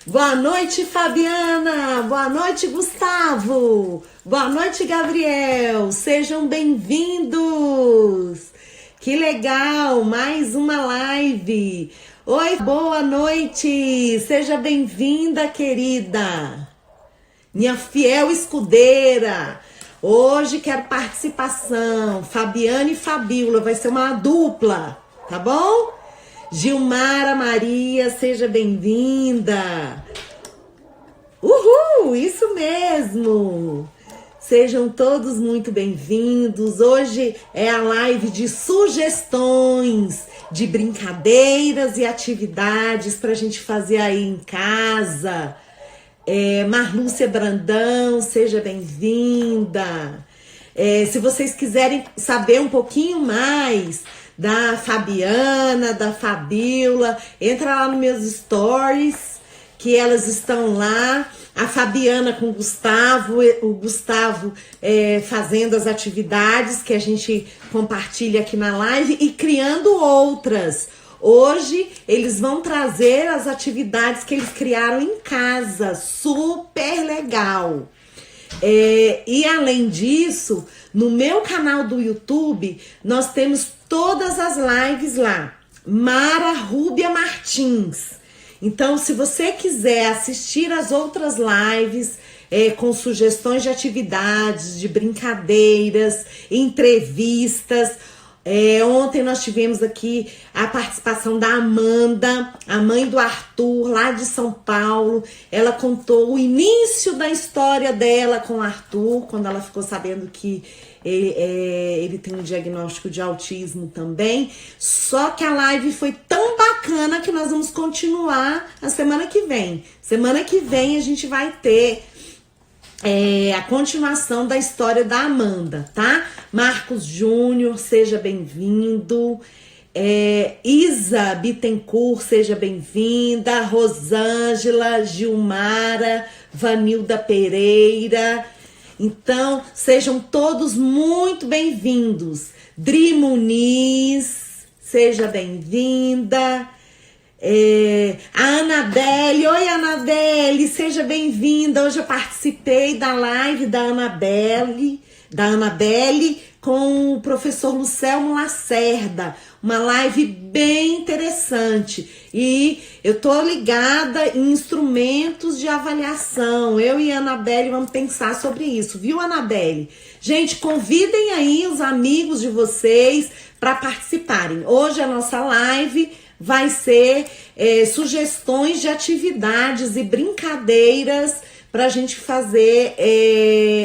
Boa noite, Fabiana. Boa noite, Gustavo. Boa noite, Gabriel. Sejam bem-vindos. Que legal, mais uma live. Oi, boa noite. Seja bem-vinda, querida. Minha fiel escudeira. Hoje quero participação. Fabiana e Fabíola. Vai ser uma dupla, tá bom? Gilmara Maria, seja bem-vinda. Uhul, isso mesmo. Sejam todos muito bem-vindos. Hoje é a live de sugestões de brincadeiras e atividades para a gente fazer aí em casa. Marlúcia Brandão, seja bem-vinda. Se vocês quiserem saber um pouquinho mais da Fabiana, da Fabíola, entra lá nos meus stories, que elas estão lá. A Fabiana com o Gustavo fazendo as atividades que a gente compartilha aqui na live e criando outras. Hoje eles vão trazer as atividades que eles criaram em casa, super legal. E além disso, no meu canal do YouTube, nós temos todas as lives lá. Mara Rúbia Martins. Então, se você quiser assistir as outras lives com sugestões de atividades, de brincadeiras, entrevistas. Ontem nós tivemos aqui a participação da Amanda, a mãe do Arthur, lá de São Paulo. Ela contou o início da história dela com o Arthur, quando ela ficou sabendo que ele tem um diagnóstico de autismo também. Só que a live foi tão bacana que nós vamos continuar a semana que vem. Semana que vem a gente vai ter a continuação da história da Amanda, tá? Marcos Júnior, seja bem-vindo. Isa Bittencourt, seja bem-vinda. Rosângela, Gilmara, Vanilda Pereira. Então, sejam todos muito bem-vindos. Dri Muniz, seja bem-vinda. A Anabelle, oi Anabelle, seja bem-vinda. Hoje eu participei da live da Anabelle com o professor Lucelmo Lacerda, uma live bem interessante. E eu tô ligada em instrumentos de avaliação. Eu e a Anabelle vamos pensar sobre isso, viu, Anabelle? Gente, convidem aí os amigos de vocês para participarem. Hoje a nossa live vai ser sugestões de atividades e brincadeiras para a gente fazer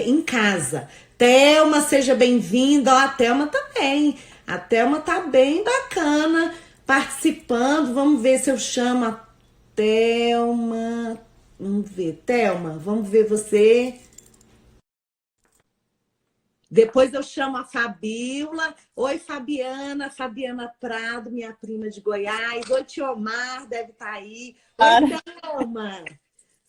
em casa. Thelma, seja bem-vinda. A Thelma também. A Thelma tá bem bacana participando. Vamos ver se eu chamo a Thelma. Vamos ver, Thelma, vamos ver você. Depois eu chamo a Fabíola. Oi, Fabiana. Fabiana Prado, minha prima de Goiás. Oi, Tiomar, deve estar aí. Oi, Thelma.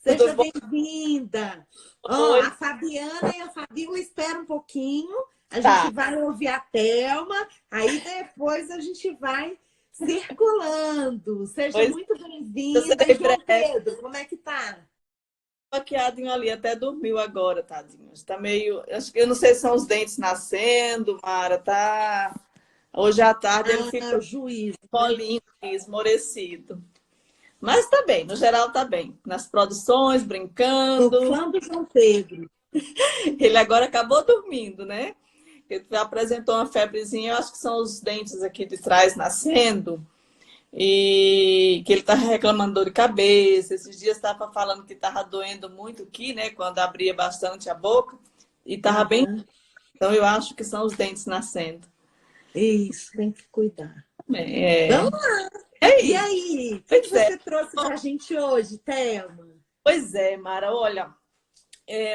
Seja bem-vinda. A Fabiana e a Fabíola esperam um pouquinho. A gente vai ouvir a Thelma. Aí depois a gente vai circulando. Seja muito bem-vinda. João Pedro, como é que tá? Maquiadinho ali, até dormiu agora, tadinho. Está meio. Acho que eu não sei se são os dentes nascendo, Mara, tá. Hoje à tarde ele fica molinho, esmorecido. Mas tá bem, no geral tá bem. Nas produções, brincando. Tô fã do João Pedro. Ele agora acabou dormindo, né? Ele apresentou uma febrezinha, eu acho que são os dentes aqui de trás nascendo. E que ele tá reclamando dor de cabeça. Esses dias estava falando que tava doendo muito aqui, né? Quando abria bastante a boca. E tava bem. Então eu acho que são os dentes nascendo. Isso, tem que cuidar. Vamos lá! E aí? O que você trouxe pra gente hoje, Thelma? Pois é, Mara, olha.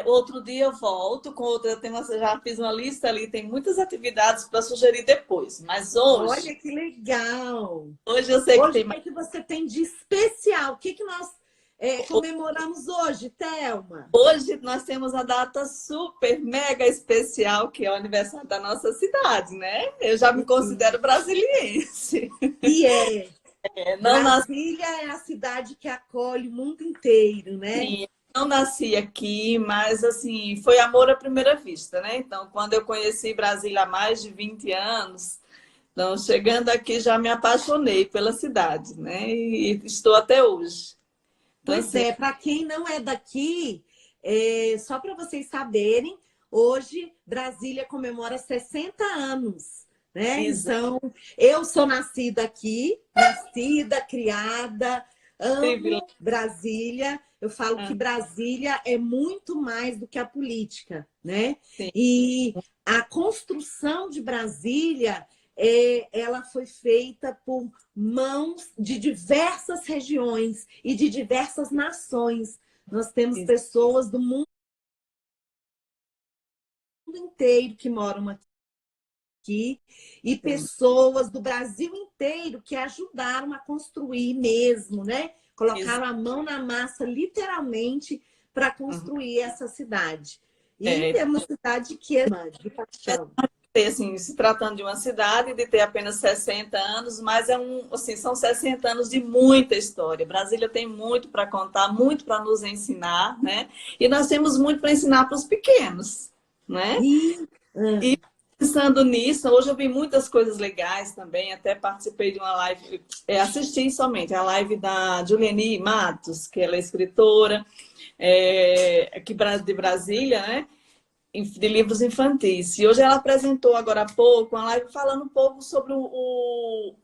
Outro dia eu volto com outra tema. Já fiz uma lista ali, tem muitas atividades para sugerir depois. Mas hoje. Olha que legal! Hoje eu sei que tem mais. O que você tem de especial? O que nós comemoramos hoje, Thelma? Hoje nós temos a data super, mega especial, que é o aniversário da nossa cidade, né? Eu já me considero brasiliense. E Não nasci, Brasília é a cidade que acolhe o mundo inteiro, né? não nasci aqui, mas assim, foi amor à primeira vista, né? Então, quando eu conheci Brasília há mais de 20 anos, então, chegando aqui já me apaixonei pela cidade, né? E estou até hoje. Então, Pois assim, é, para quem não é daqui, só para vocês saberem, hoje Brasília comemora 60 anos, né? exato. Então, eu sou nascida aqui, nascida, criada, amo Brasília. Eu falo que Brasília é muito mais do que a política, né? E a construção de Brasília, ela foi feita por mãos de diversas regiões e de diversas nações. Nós temos pessoas do mundo inteiro que moram aqui e pessoas do Brasil inteiro que ajudaram a construir mesmo, né? Colocaram a mão na massa, literalmente, para construir essa cidade. E é uma cidade que é de paixão. Assim, se tratando de uma cidade de ter apenas 60 anos, mas assim, são 60 anos de muita história. Brasília tem muito para contar, muito para nos ensinar, né? E nós temos muito para ensinar para os pequenos, né? E pensando nisso, hoje eu vi muitas coisas legais também, até participei de uma live, assisti somente a live da Juliane Matos, que ela é escritora aqui de Brasília, né? De livros infantis. E hoje ela apresentou agora há pouco uma live falando um pouco sobre o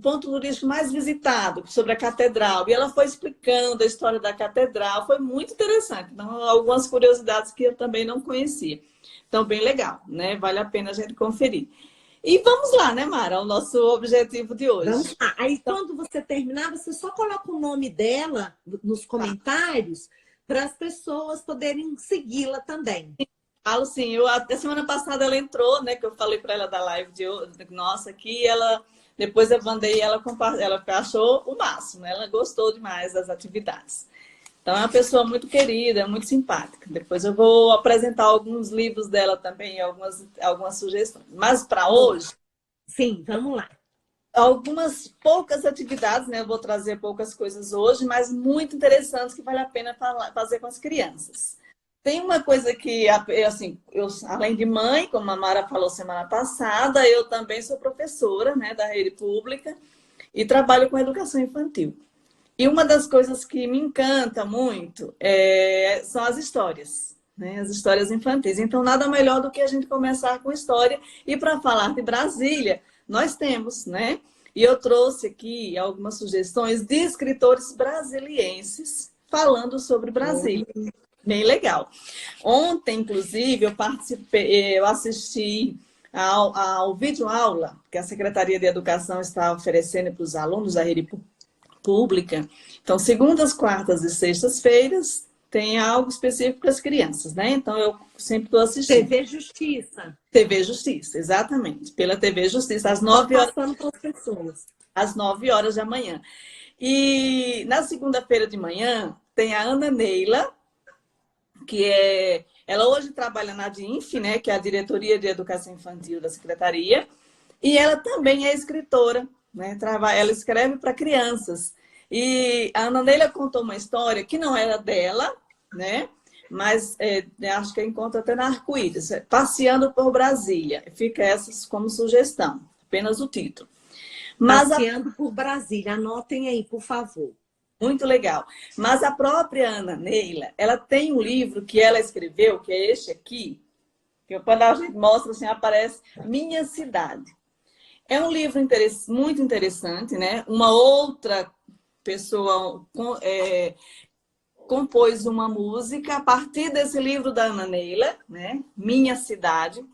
ponto turístico mais visitado, sobre a catedral. E ela foi explicando a história da catedral. Foi muito interessante. Então, algumas curiosidades que eu também não conhecia. Então, bem legal, né? Vale a pena a gente conferir. E vamos lá, né, Mara? O nosso objetivo de hoje. Vamos lá. Aí, quando você terminar, você só coloca o nome dela nos comentários para as pessoas poderem segui-la também. Falo sim, até semana passada ela entrou, né? Que eu falei para ela da live de nossa aqui, depois eu mandei ela ela achou o máximo, né? Ela gostou demais das atividades. Então é uma pessoa muito querida, muito simpática. Depois eu vou apresentar alguns livros dela também, algumas sugestões. Mas para hoje, sim, vamos lá. Algumas poucas atividades, né? Eu vou trazer poucas coisas hoje, mas muito interessantes que vale a pena fazer com as crianças. Tem uma coisa que, assim, além de mãe, como a Mara falou semana passada, eu também sou professora, né, da rede pública e trabalho com educação infantil. E uma das coisas que me encanta muito são as histórias, né, as histórias infantis. Então, nada melhor do que a gente começar com história. E para falar de Brasília, nós temos, né? E eu trouxe aqui algumas sugestões de escritores brasilienses falando sobre Brasília. Bem legal. Ontem, inclusive, eu assisti ao vídeo aula que a Secretaria de Educação está oferecendo para os alunos da rede pública. Então, segundas, quartas e sextas-feiras tem algo específico para as crianças, né? Então, eu sempre estou assistindo. TV Justiça. TV Justiça, exatamente. Pela TV Justiça, às 9 horas. Passando para as pessoas. Às 9 horas da manhã. E na segunda-feira de manhã tem a Ana Neila, ela hoje trabalha na DINF, né, que é a Diretoria de Educação Infantil da Secretaria, e ela também é escritora, né, ela escreve para crianças. E a Ana Neila contou uma história que não era dela, né, mas acho que encontra até na Arco-Íris, Passeando por Brasília. Fica essa como sugestão, apenas o título. Passeando por Brasília, anotem aí, por favor. Muito legal. Mas a própria Ana Neila, ela tem um livro que ela escreveu, que é este aqui, que quando a gente mostra, assim, aparece Minha Cidade. É um livro muito interessante, né? Uma outra pessoa compôs uma música a partir desse livro da Ana Neila, né? Minha Cidade.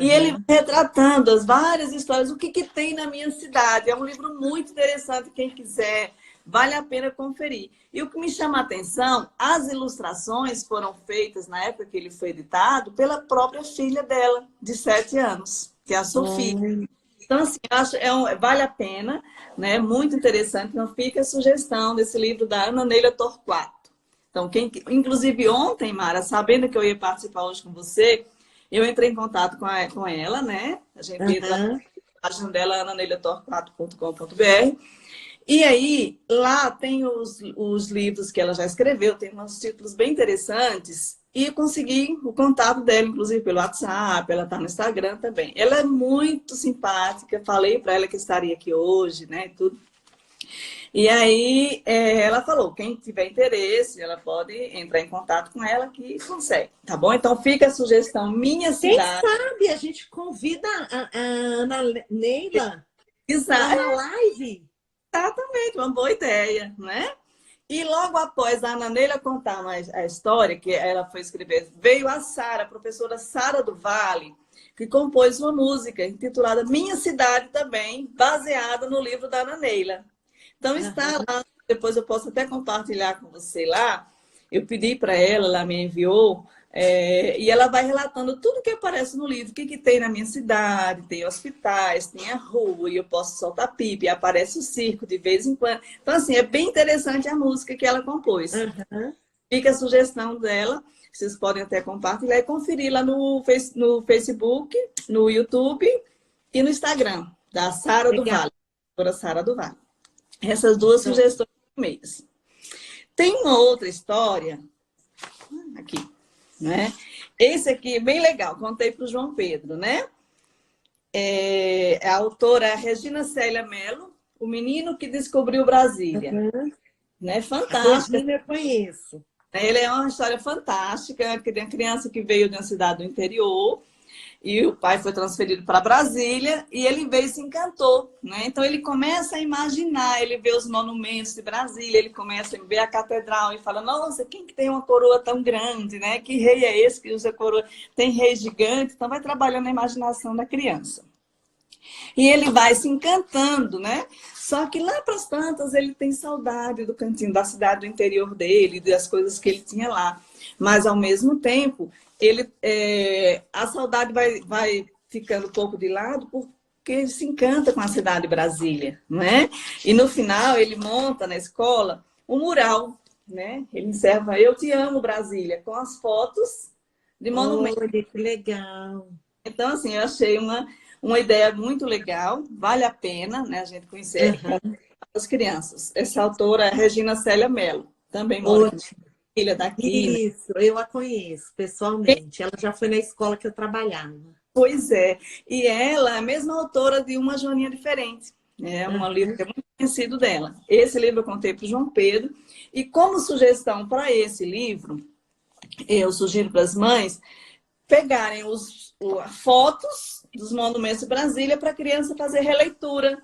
E ele retratando as várias histórias, o que tem na minha cidade. É um livro muito interessante, quem quiser, vale a pena conferir. E o que me chama a atenção, as ilustrações foram feitas na época que ele foi editado pela própria filha dela, de 7 anos, que é a Sofia. Então, assim, acho vale a pena, né? Muito interessante. Então, fica a sugestão desse livro da Ana Neila Torquato. Então, inclusive ontem, Mara, sabendo que eu ia participar hoje com você, eu entrei em contato com ela, né? A gente entra na página dela, ananeilatorquato.com.br, E aí, lá tem os livros que ela já escreveu, tem uns títulos bem interessantes, e consegui o contato dela, inclusive pelo WhatsApp, ela está no Instagram também. Ela é muito simpática, falei para ela que estaria aqui hoje, né, tudo. E aí, ela falou, quem tiver interesse, ela pode entrar em contato com ela que consegue, tá bom? Então, fica a sugestão, Minha Quem Cidade. sabe a gente convida a Ana Neila lá Exato. na live? Exatamente, uma boa ideia, né? E logo após a Ana Neila contar a história, que ela foi escrever, veio a Sara, a professora Sara do Vale, que compôs uma música intitulada Minha Cidade também, baseada no livro da Ana Neila. Então está Aham. lá, depois eu posso até compartilhar com você lá. Eu pedi para ela, ela me enviou, e ela vai relatando tudo que aparece no livro, o que tem na minha cidade, tem hospitais, tem a rua, e eu posso soltar pipa, e aparece o circo de vez em quando. Então, assim, é bem interessante a música que ela compôs. Aham. Fica a sugestão dela, vocês podem até compartilhar e conferir lá no Facebook, no YouTube e no Instagram, da Sara do Legal. Vale, doutora Sara do Vale. Essas duas Pronto. sugestões do mês. Tem uma outra história, aqui, né? Esse aqui é bem legal, contei para o João Pedro, né? A autora é a Regina Célia Mello, O Menino que Descobriu Brasília. Aham. Né? A Fantástica. Regina eu conheço. Ele é uma história fantástica, que tem uma criança que veio de uma cidade do interior e o pai foi transferido para Brasília e ele veio e se encantou, né? Então ele começa a imaginar, ele vê os monumentos de Brasília, ele começa a ver a catedral e fala, nossa, quem que tem uma coroa tão grande, né? Que rei é esse que usa coroa? Tem rei gigante, então vai trabalhando a imaginação da criança. E ele vai se encantando, né? Só que lá para as tantas ele tem saudade do cantinho, da cidade do interior dele, das coisas que ele tinha lá. Mas, ao mesmo tempo, a saudade vai ficando um pouco de lado porque ele se encanta com a cidade de Brasília, né? E, no final, ele monta na escola um mural, né? Ele encerra Eu Te Amo, Brasília, com as fotos de monumentos. Olha, que legal. Então, assim, eu achei uma ideia muito legal, vale a pena, né, a gente conhecer Aham. as crianças. Essa autora é Regina Célia Mello, também mora aqui, Ótimo. filha daqui, né? Isso, eu a conheço pessoalmente. Ela já foi na escola que eu trabalhava. Pois é. E ela é a mesma autora de Uma Joaninha Diferente. É um livro Aham. que é muito conhecido dela. Esse livro eu contei para o João Pedro. E como sugestão para esse livro, eu sugiro para as mães pegarem fotos dos monumentos de Brasília para a criança fazer releitura.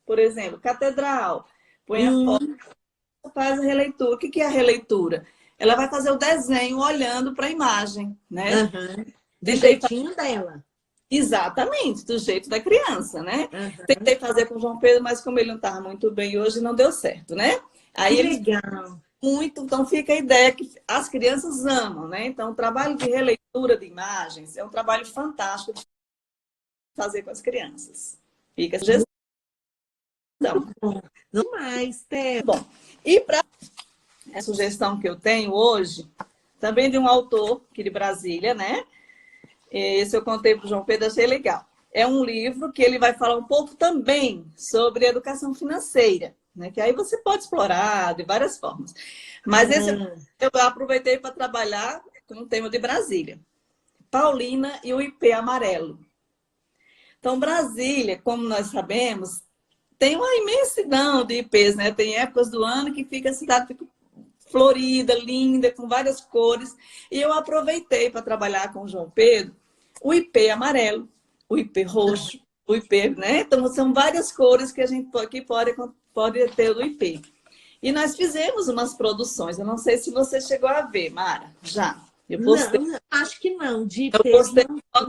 Por exemplo, catedral. Põe a foto, Hum, faz a releitura. O que é a releitura? Ela vai fazer o desenho olhando para a imagem, né? aham. Do Tentei jeitinho dela. exatamente, do jeito da criança, né? Aham. Tentei fazer com o João Pedro, mas como ele não estava muito bem hoje, não deu certo, né? Que Aí eles legal. muito, então fica a ideia que as crianças amam, né? Então, o trabalho de releitura de imagens é um trabalho fantástico de fazer com as crianças. Fica a sugestão. Bom, não mais, Té. Bom, e para a sugestão que eu tenho hoje, também de um autor aqui de Brasília, né? Esse eu contei para o João Pedro, achei legal. É um livro que ele vai falar um pouco também sobre educação financeira, né? Que aí você pode explorar de várias formas. Mas esse Aham. eu aproveitei para trabalhar com o tema de Brasília. Paulina e o IP amarelo. Então, Brasília, como nós sabemos, tem uma imensidão de IPs, né? Tem épocas do ano que fica a cidade fica florida, linda, com várias cores. E eu aproveitei para trabalhar com o João Pedro o IP amarelo, o IP roxo, o IP, né? Então, são várias cores que a gente aqui pode ter do IP. E nós fizemos umas produções. Eu não sei se você chegou a ver, Mara. Já. Eu postei, Não, acho que não. De eu IP, postei não. só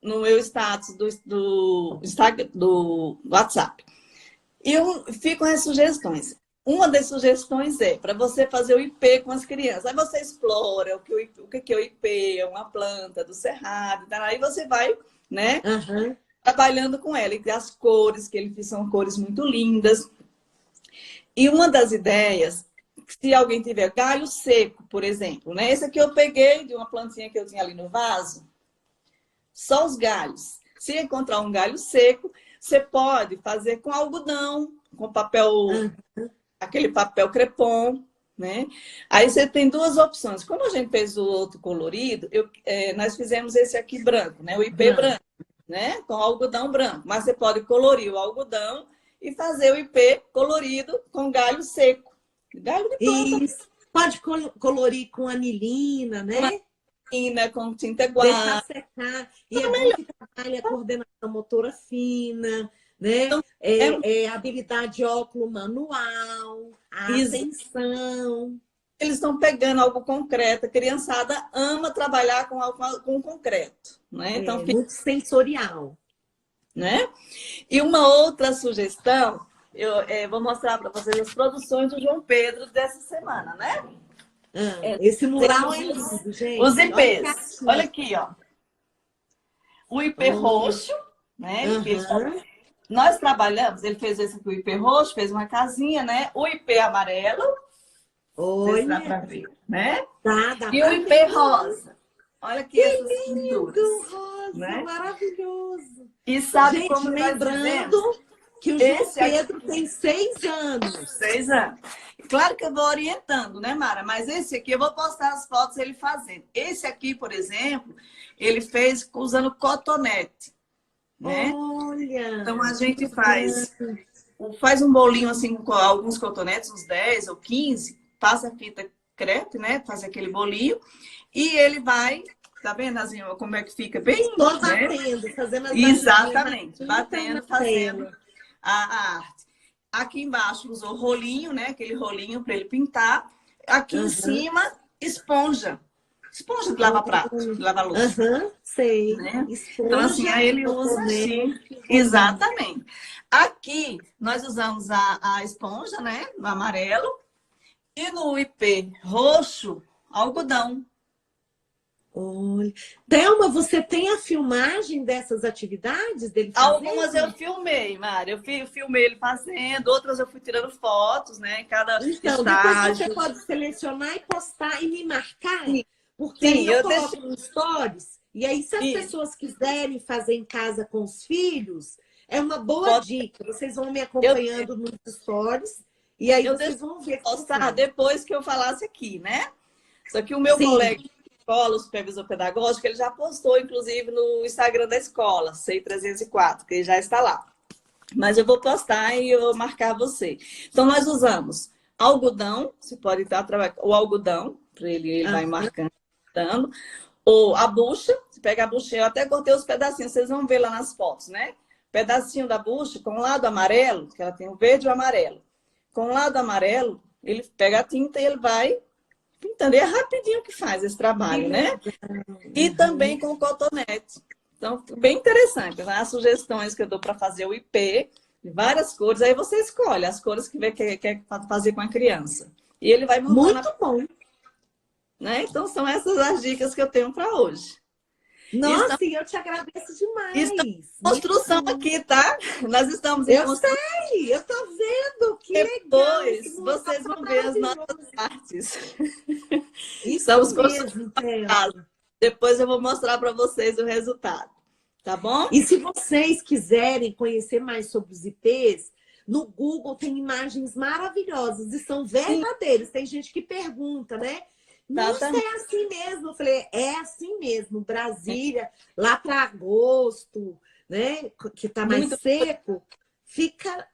no meu status do Instagram, do WhatsApp. E eu fico com as sugestões. Uma das sugestões é para você fazer o IP com as crianças. Aí você explora o que é o IP, é uma planta do cerrado. Aí você vai, né, Aham. trabalhando com ela. E as cores, que ele fez, são cores muito lindas. E uma das ideias, se alguém tiver galho seco, por exemplo, né? Esse aqui eu peguei de uma plantinha que eu tinha ali no vaso. Só os galhos. Se encontrar um galho seco, você pode fazer com algodão, com papel, Ah, aquele papel crepom, né? Aí você tem duas opções. Como a gente fez o outro colorido, nós fizemos esse aqui branco, né? O IP branco. branco, né? Com algodão branco. Mas você pode colorir o algodão e fazer o IP colorido com galho seco. Galho de planta, Isso. Pode colorir com anilina, com né? anilina, com tinta Deixar guache. secar. E é bom que trabalhe a coordenação motora fina, né? Então, é Habilidade óculo manual, a isso. atenção. Eles estão pegando algo concreto. A criançada ama trabalhar com concreto, né? Então, É muito sensorial. né? E uma outra sugestão, eu vou mostrar para vocês as produções do João Pedro dessa semana, né? Esse mural Temos é lindo, os gente. Olha que IPs. Olha artista. aqui, ó. O IP Olha. roxo, né? Ele fez, Aham. nós trabalhamos, ele fez esse aqui, o IP roxo, fez uma casinha, né? O IP amarelo, não sei se dá para Olha. ver, né? Dá E o para IP ver. rosa. Olha aqui Que essas pinturas, lindo, rosa, né? maravilhoso. E sabe Gente, como nós lembrando fizemos? que o João Esse aqui, Pedro tem 6 anos. 6 anos. Claro que eu vou orientando, né, Mara? Mas esse aqui eu vou postar as fotos ele fazendo. Esse aqui, por exemplo, ele fez usando cotonete, né? Olha, Então a que gente bacana. faz um bolinho assim com alguns cotonetes, uns 10 ou 15, passa a fita crepe, né? Faz aquele bolinho e ele vai, tá vendo, Azinho, como é que fica bem, Só né? batendo, fazendo as batidinhas na Exatamente, tinta e na batendo, fazendo tela. a arte. Aqui embaixo usou rolinho, né? Aquele rolinho para ele pintar. Aqui em Aham. cima, esponja. Esponja de lavar prato, de lavar louça, Aham, sei. né? Então, assim, Esponja, aí ele usa assim. cotonete, rolinho. Exatamente. Aqui, nós usamos a esponja, né? No amarelo. E no IP roxo, algodão. Olha. Thelma, você tem a filmagem dessas atividades dele Algumas eu fazendo? filmei, Mari. Filmei ele fazendo, outras eu fui tirando fotos, né? Em cada Então, depois você estágio. pode selecionar e postar e me marcar, Sim, porque aí sim, eu eu coloco deixei. no Stories. E aí, se as Isso, pessoas quiserem fazer em casa com os filhos, é uma boa pode, dica. Vocês vão me eu, acompanhando nos Stories e aí eu vocês deixei vão ver como postar faz. depois que eu falasse aqui, né? Só que o meu Sim, colega de escola, o supervisor pedagógico, ele já postou, inclusive, no Instagram da escola, CEI304, que ele já está lá. Mas eu vou postar e eu vou marcar você. Então, nós usamos algodão, você pode estar trabalhando o algodão, para ele vai ah, marcando, ou a bucha, você pega a bucha, eu até cortei os pedacinhos, vocês vão ver lá nas fotos, né? Pedacinho da bucha com o lado amarelo, que ela tem o verde e o amarelo. Com o lado amarelo, ele pega a tinta e ele vai pintando. E é rapidinho que faz esse que trabalho, né? legal. E Uhum. também com o cotonete. Então, bem interessante, né? As sugestões que eu dou para fazer o IP, de várias cores, aí você escolhe as cores que quer fazer com a criança. E ele vai montando, Muito bom. né? Então, são essas as dicas que eu tenho para hoje. E Nossa, e eu te agradeço estamos em demais. Muito construção bom. aqui, tá? Nós estamos em Eu construção. sei, eu tô vendo. Que legal. Esse Depois, mural vocês tá vão ver as nossas maravilhoso. artes. Estamos Isso construindo mesmo, a casa. Thelma. Depois eu vou mostrar para vocês o resultado. Tá bom? E se vocês quiserem conhecer mais sobre os IPs, no Google tem imagens maravilhosas e são Sim, verdadeiras. Tem gente que pergunta, né? Nossa, exatamente. é assim mesmo? Eu falei, é assim mesmo. Brasília, lá para agosto, né? Que tá mais Muito. seco, fica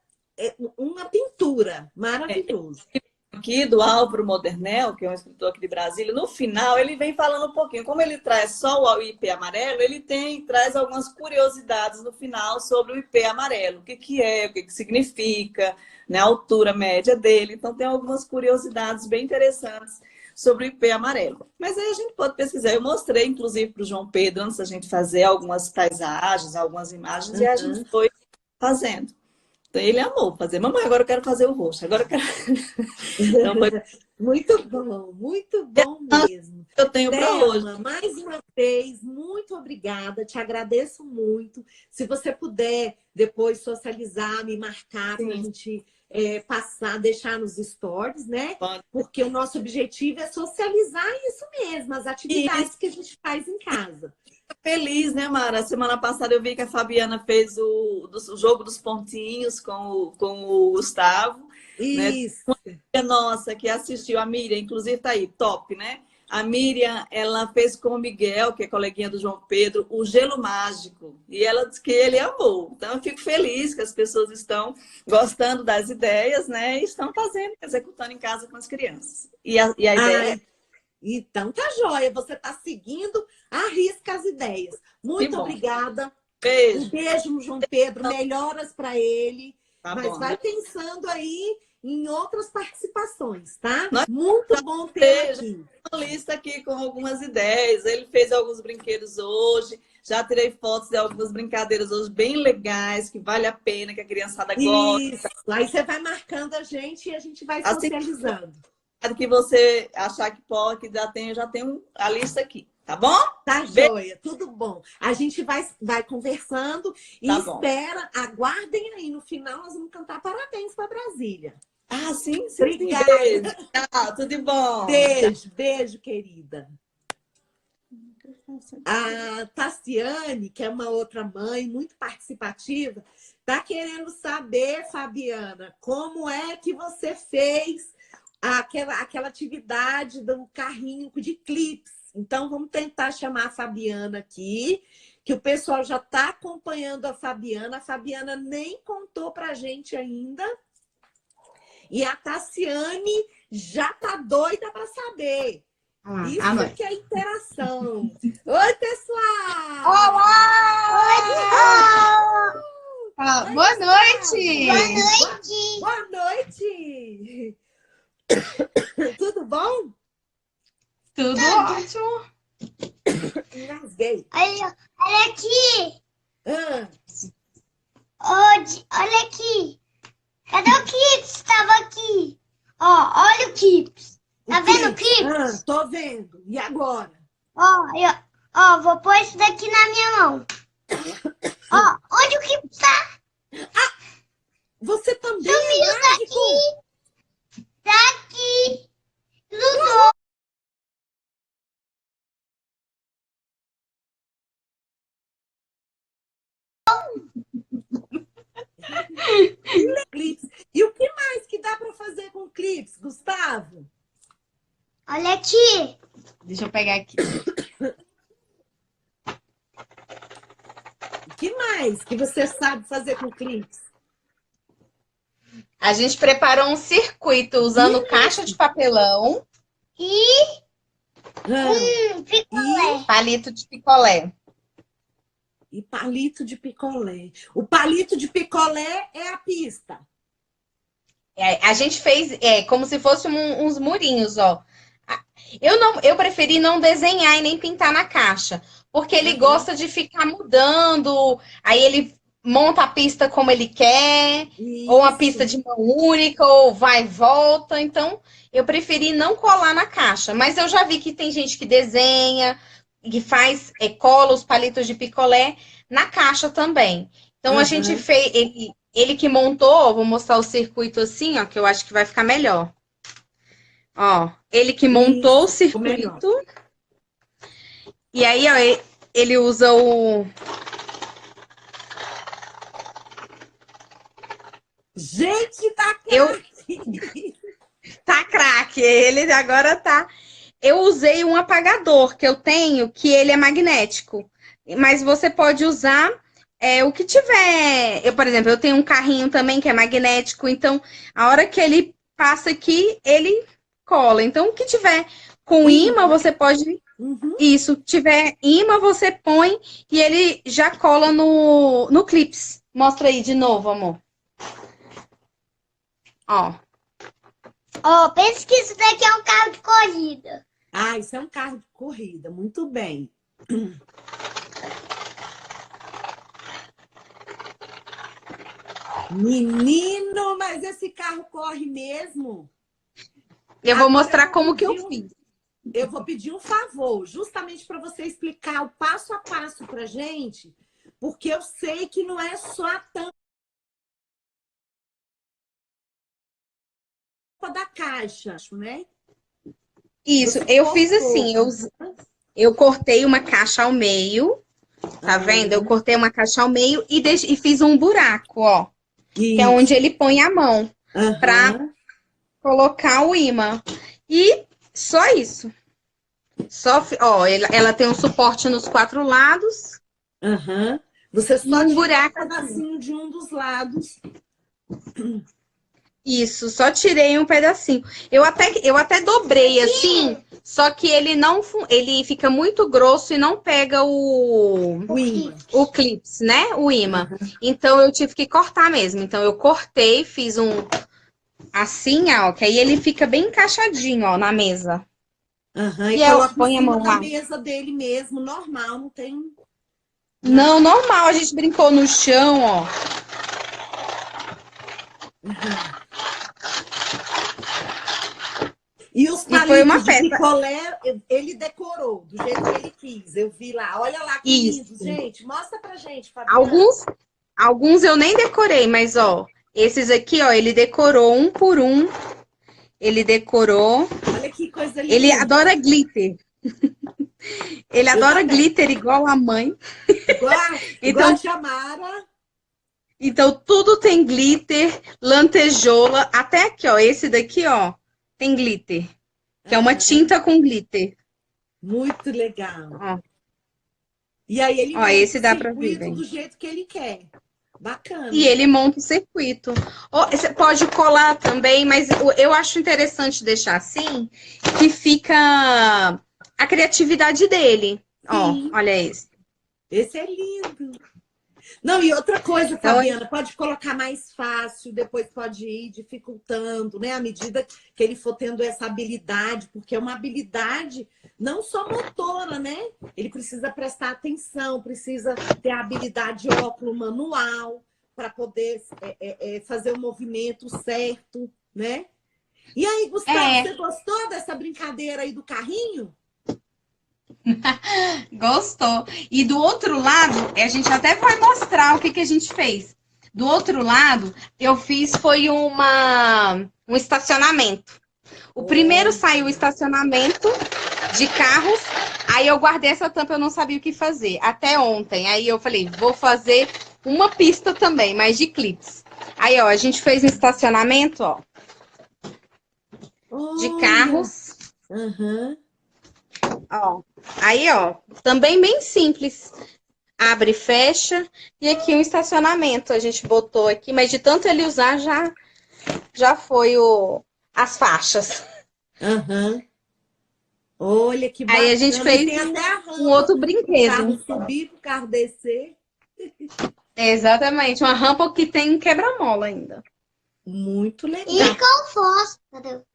uma pintura É, maravilhoso. aqui do Álvaro Modernel, que é um escritor aqui de Brasília, no final ele vem falando um pouquinho. Como ele traz só o IP amarelo, ele traz algumas curiosidades no final sobre o IP amarelo. O que é, o que significa, né, a altura média dele. Então tem algumas curiosidades bem interessantes sobre o IP amarelo. Mas aí a gente pode pesquisar. Eu mostrei, inclusive, para o João Pedro, antes da gente fazer algumas paisagens, algumas imagens, e a gente Uhum. foi fazendo. Então, ele amou fazer. Mamãe, agora eu quero fazer o roxo. Agora eu quero. Então, foi Muito bom mesmo. eu tenho para hoje. Thelma, mais uma vez, muito obrigada, te agradeço muito. Se você puder depois socializar, me marcar para a Sim, gente passar, deixar nos stories, né? Pode. Porque o nosso objetivo é socializar isso mesmo, as atividades Isso. que a gente faz em casa. Feliz, né, Mara? Semana passada eu vi que a Fabiana fez o jogo dos pontinhos com o Gustavo, né? Isso. Nossa, que assistiu, a Miriam, inclusive tá aí, top, né? A Miriam, ela fez com o Miguel, que é coleguinha do João Pedro, o gelo mágico. E ela disse que ele amou. Então, eu fico feliz que as pessoas estão gostando das ideias, né? E estão fazendo, executando em casa com as crianças. E a ideia é... Então tá joia, você tá seguindo, arrisca as ideias. Muito obrigada. Beijo. Um beijo, João Pedro, melhoras para ele. Tá mas bom, vai né? pensando aí em outras participações, tá? Nós Muito bom ter aqui. Uma lista aqui com algumas ideias. Ele fez alguns brinquedos hoje. Já tirei fotos de algumas brincadeiras hoje bem legais, que vale a pena, que a criançada gosta. Isso. Aí você vai marcando a gente e a gente vai Assim, socializando. que você achar que pode, que eu já tenho a lista aqui, tá bom? Tá joia, tudo bom. A gente vai conversando e Tá espera, aguardem aí. No final nós vamos cantar parabéns para Brasília. Ah, sim, sim. Obrigada. Beijo. Tchau, tudo de bom. Beijo, querida. A Tassiane, que é uma outra mãe muito participativa, tá querendo saber, Fabiana, como é que você fez aquela atividade do carrinho de clips. Então, vamos tentar chamar a Fabiana aqui, que o pessoal já está acompanhando a Fabiana. A Fabiana nem contou para a gente ainda. E a Tassiane já tá doida para saber. Isso que é interação. Oi, pessoal! Olá! Oi, boa noite! Boa noite! Tudo bom? Tudo ótimo! Engasguei. Olha aqui! Ah, Olha aqui! Cadê o Kips? Estava aqui! Ó, olha o Kips! Tá vendo o Kips? Tô vendo. E agora? Vou pôr esse daqui na minha mão. Ó, onde o Kips tá? Você também Sumiu é mágico? Daqui! Luzou! Clips. E o que mais que dá para fazer com clips, Gustavo? Olha aqui! Deixa eu pegar aqui. O que mais que você sabe fazer com clips? A gente preparou um circuito usando caixa de papelão E picolé. Palito de picolé. E palito de picolé. O palito de picolé é a pista. A gente fez como se fosse uns murinhos, ó. Eu preferi não desenhar e nem pintar na caixa, porque ele gosta de ficar mudando, aí ele monta a pista como ele quer, Isso. ou a pista de mão única, ou vai e volta. Então, eu preferi não colar na caixa. Mas eu já vi que tem gente que desenha, que faz, cola os palitos de picolé na caixa também. Então, a gente fez, ele que montou, vou mostrar o circuito assim, ó, que eu acho que vai ficar melhor. Ó, ele que montou o circuito. E aí, ó, ele usa o... Gente, tá craque! Tá craque, ele agora tá... Eu usei um apagador que eu tenho, que ele é magnético. Mas você pode usar o que tiver. Por exemplo, eu tenho um carrinho também que é magnético. Então, a hora que ele passa aqui, ele cola. Então, o que tiver com imã, você pode... Isso, tiver imã, você põe e ele já cola no clips. Mostra aí de novo, amor. Ó, pensa que isso daqui é um carro de corrida. Ah, isso é um carro de corrida. Muito bem. Menino, mas esse carro corre mesmo? Eu vou mostrar como que eu fiz. Eu vou pedir um favor, justamente para você explicar o passo a passo pra gente, porque eu sei que não é só a tampa caixa, né? Isso, Você eu fiz cortou. assim, eu cortei uma caixa ao meio, tá vendo? Eu cortei uma caixa ao meio e fiz um buraco, ó, que é onde ele põe a mão pra Aham. colocar o imã. E só isso. Ó, ela tem um suporte nos 4 lados Aham. Você e só um tirou um buraco aqui. pedacinho de um dos lados. Isso, só tirei um pedacinho. Eu até dobrei assim, só que ele não, ele fica muito grosso e não pega O imã. o clips, né? O imã. Então eu tive que cortar mesmo. Então eu cortei, fiz um assim, ó, que aí ele fica bem encaixadinho, ó, na mesa. Aham. E E eu coloca em ponho a cima mão da lá. mesa dele mesmo, normal, não tem. Não, normal, a gente brincou no chão, ó. E os E foi uma palitos de festa. picolé, ele decorou do jeito que ele quis. Eu vi lá. Olha lá que lindo, Isso. gente. Mostra pra gente, Fabiana. Alguns eu nem decorei, mas ó, esses aqui, ó, ele decorou um por um. Ele decorou. Olha que coisa linda. Ele adora glitter. Ele adora também. glitter igual a mãe. Igual Então, a Chamara. então tudo tem glitter, lantejoula, até aqui, ó, esse daqui, ó, tem glitter, que é uma tinta com glitter. Muito legal. Ó. E aí ele Ó, monta esse o dá pra ver, circuito bem. do jeito que ele quer. Bacana. E ele monta o circuito. Ó, você pode colar também, mas eu acho interessante deixar assim, que fica a criatividade dele. Ó, Sim. olha esse. Esse é lindo. Não, e outra coisa, Então, Fabiana, pode colocar mais fácil, depois pode ir dificultando, né? À medida que ele for tendo essa habilidade, porque é uma habilidade não só motora, né? Ele precisa prestar atenção, precisa ter a habilidade óculo manual para poder fazer o movimento certo, né? E aí, Gustavo, você gostou dessa brincadeira aí do carrinho? Gostou. E do outro lado, a gente até vai mostrar o que a gente fez. Do outro lado, eu fiz foi um estacionamento. O primeiro saiu o estacionamento de carros, aí eu guardei essa tampa, eu não sabia o que fazer. Até ontem, aí eu falei, vou fazer uma pista também, mas de clips. Aí, ó, a gente fez um estacionamento, ó, de carros. Uhum. Ó, aí, ó, também bem simples. Abre e fecha. E aqui um estacionamento a gente botou aqui, mas de tanto ele usar já foi as faixas. Uhum. Olha que bacana. Aí a gente fez tem até a rampa, um outro o brinquedo. carro subir, o carro descer. Exatamente, uma rampa que tem um quebra-mola ainda. Muito legal. E com fósforo.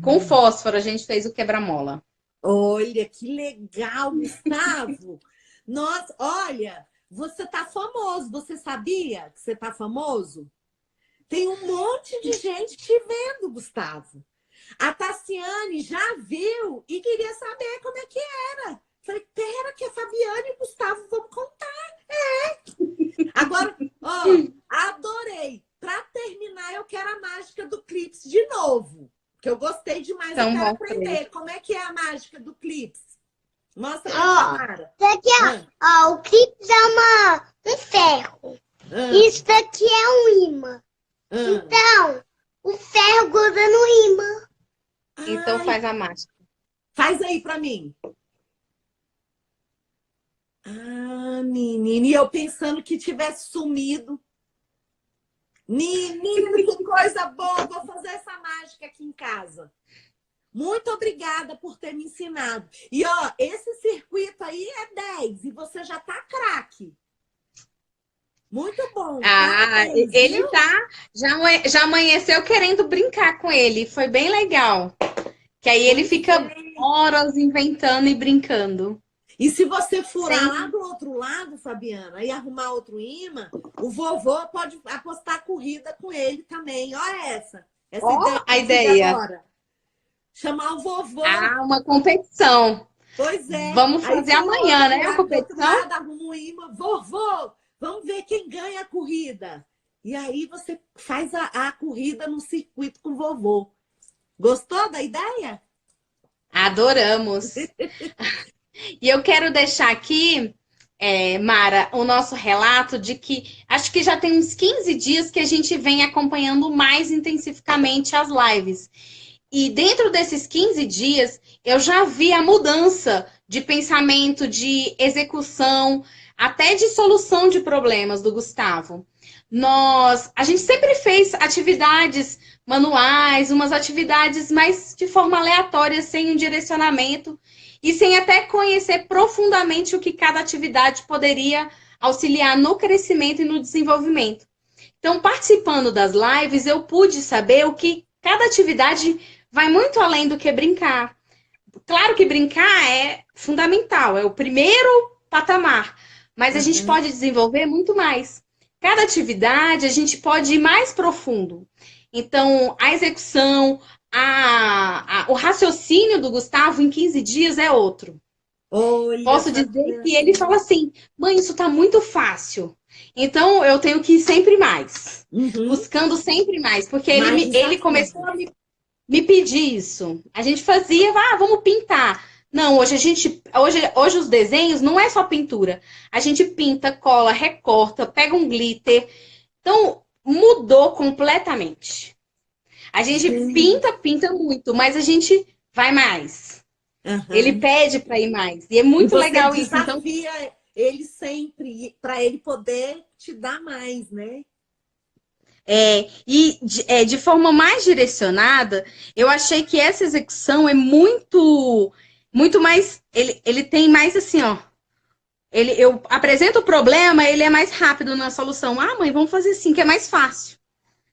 Com fósforo a gente fez o quebra-mola. Olha, que legal, Gustavo. Nossa, olha, você tá famoso. Você sabia que você tá famoso? Tem um monte de gente te vendo, Gustavo. A Tassiane já viu e queria saber como é que era. Falei, pera que a Fabiane e o Gustavo vão contar. Agora, ó, adorei. Para terminar, eu quero a mágica do Clips de novo. Que eu gostei demais, Então, eu quero mostra aprender. Como é que é a mágica do Clips? Mostra pra Samara. Isso aqui, ó, o clipe é um ferro. Isso daqui é um imã. Então, o ferro gruda no imã. Então faz a mágica. Faz aí pra mim. Ah, menina, e eu pensando que tivesse sumido. Menino, que coisa boa! Vou fazer essa mágica aqui em casa. Muito obrigada por ter me ensinado. E, ó, esse circuito aí é 10 e você já tá craque. Muito bom. Parabéns, ele viu? tá. Já amanheceu querendo brincar com ele. Foi bem legal. Que aí ele fica horas inventando e brincando. E se você furar Sim. lá do outro lado, Fabiana, e arrumar outro imã, o vovô pode apostar corrida com ele também. Olha essa ideia. A ideia. Agora. Chamar o vovô. Ah, uma competição. Pois é. Vamos fazer amanhã, né? A competição. Arruma um imã. Vovô, vamos ver quem ganha a corrida. E aí você faz a corrida no circuito com o vovô. Gostou da ideia? Adoramos. E eu quero deixar aqui, Mara, o nosso relato de que acho que já tem uns 15 dias que a gente vem acompanhando mais intensificamente as lives. E dentro desses 15 dias, eu já vi a mudança de pensamento, de execução, até de solução de problemas do Gustavo. A gente sempre fez atividades manuais, umas atividades mais de forma aleatória, sem um direcionamento e sem até conhecer profundamente o que cada atividade poderia auxiliar no crescimento e no desenvolvimento. Então, participando das lives, eu pude saber o que cada atividade vai muito além do que brincar. Claro que brincar é fundamental, é o primeiro patamar, mas a gente pode desenvolver muito mais. Cada atividade a gente pode ir mais profundo. Então, a execução, o raciocínio do Gustavo em 15 dias é outro. Olha, Posso dizer que ele fala assim, mãe, isso tá muito fácil. Então, eu tenho que ir sempre mais. Buscando sempre mais. Porque ele começou a me pedir isso. A gente fazia, vamos pintar. Não, hoje os desenhos não é só pintura. A gente pinta, cola, recorta, pega um glitter. Então, mudou completamente. A gente pinta muito, mas a gente vai mais. Ele pede para ir mais. E é muito legal isso. Então, ele sempre, para ele poder te dar mais, né? De forma mais direcionada, eu achei que essa execução é muito mais. Ele tem mais assim, ó. Eu apresento o problema, ele é mais rápido na solução. Ah, mãe, vamos fazer assim, que é mais fácil.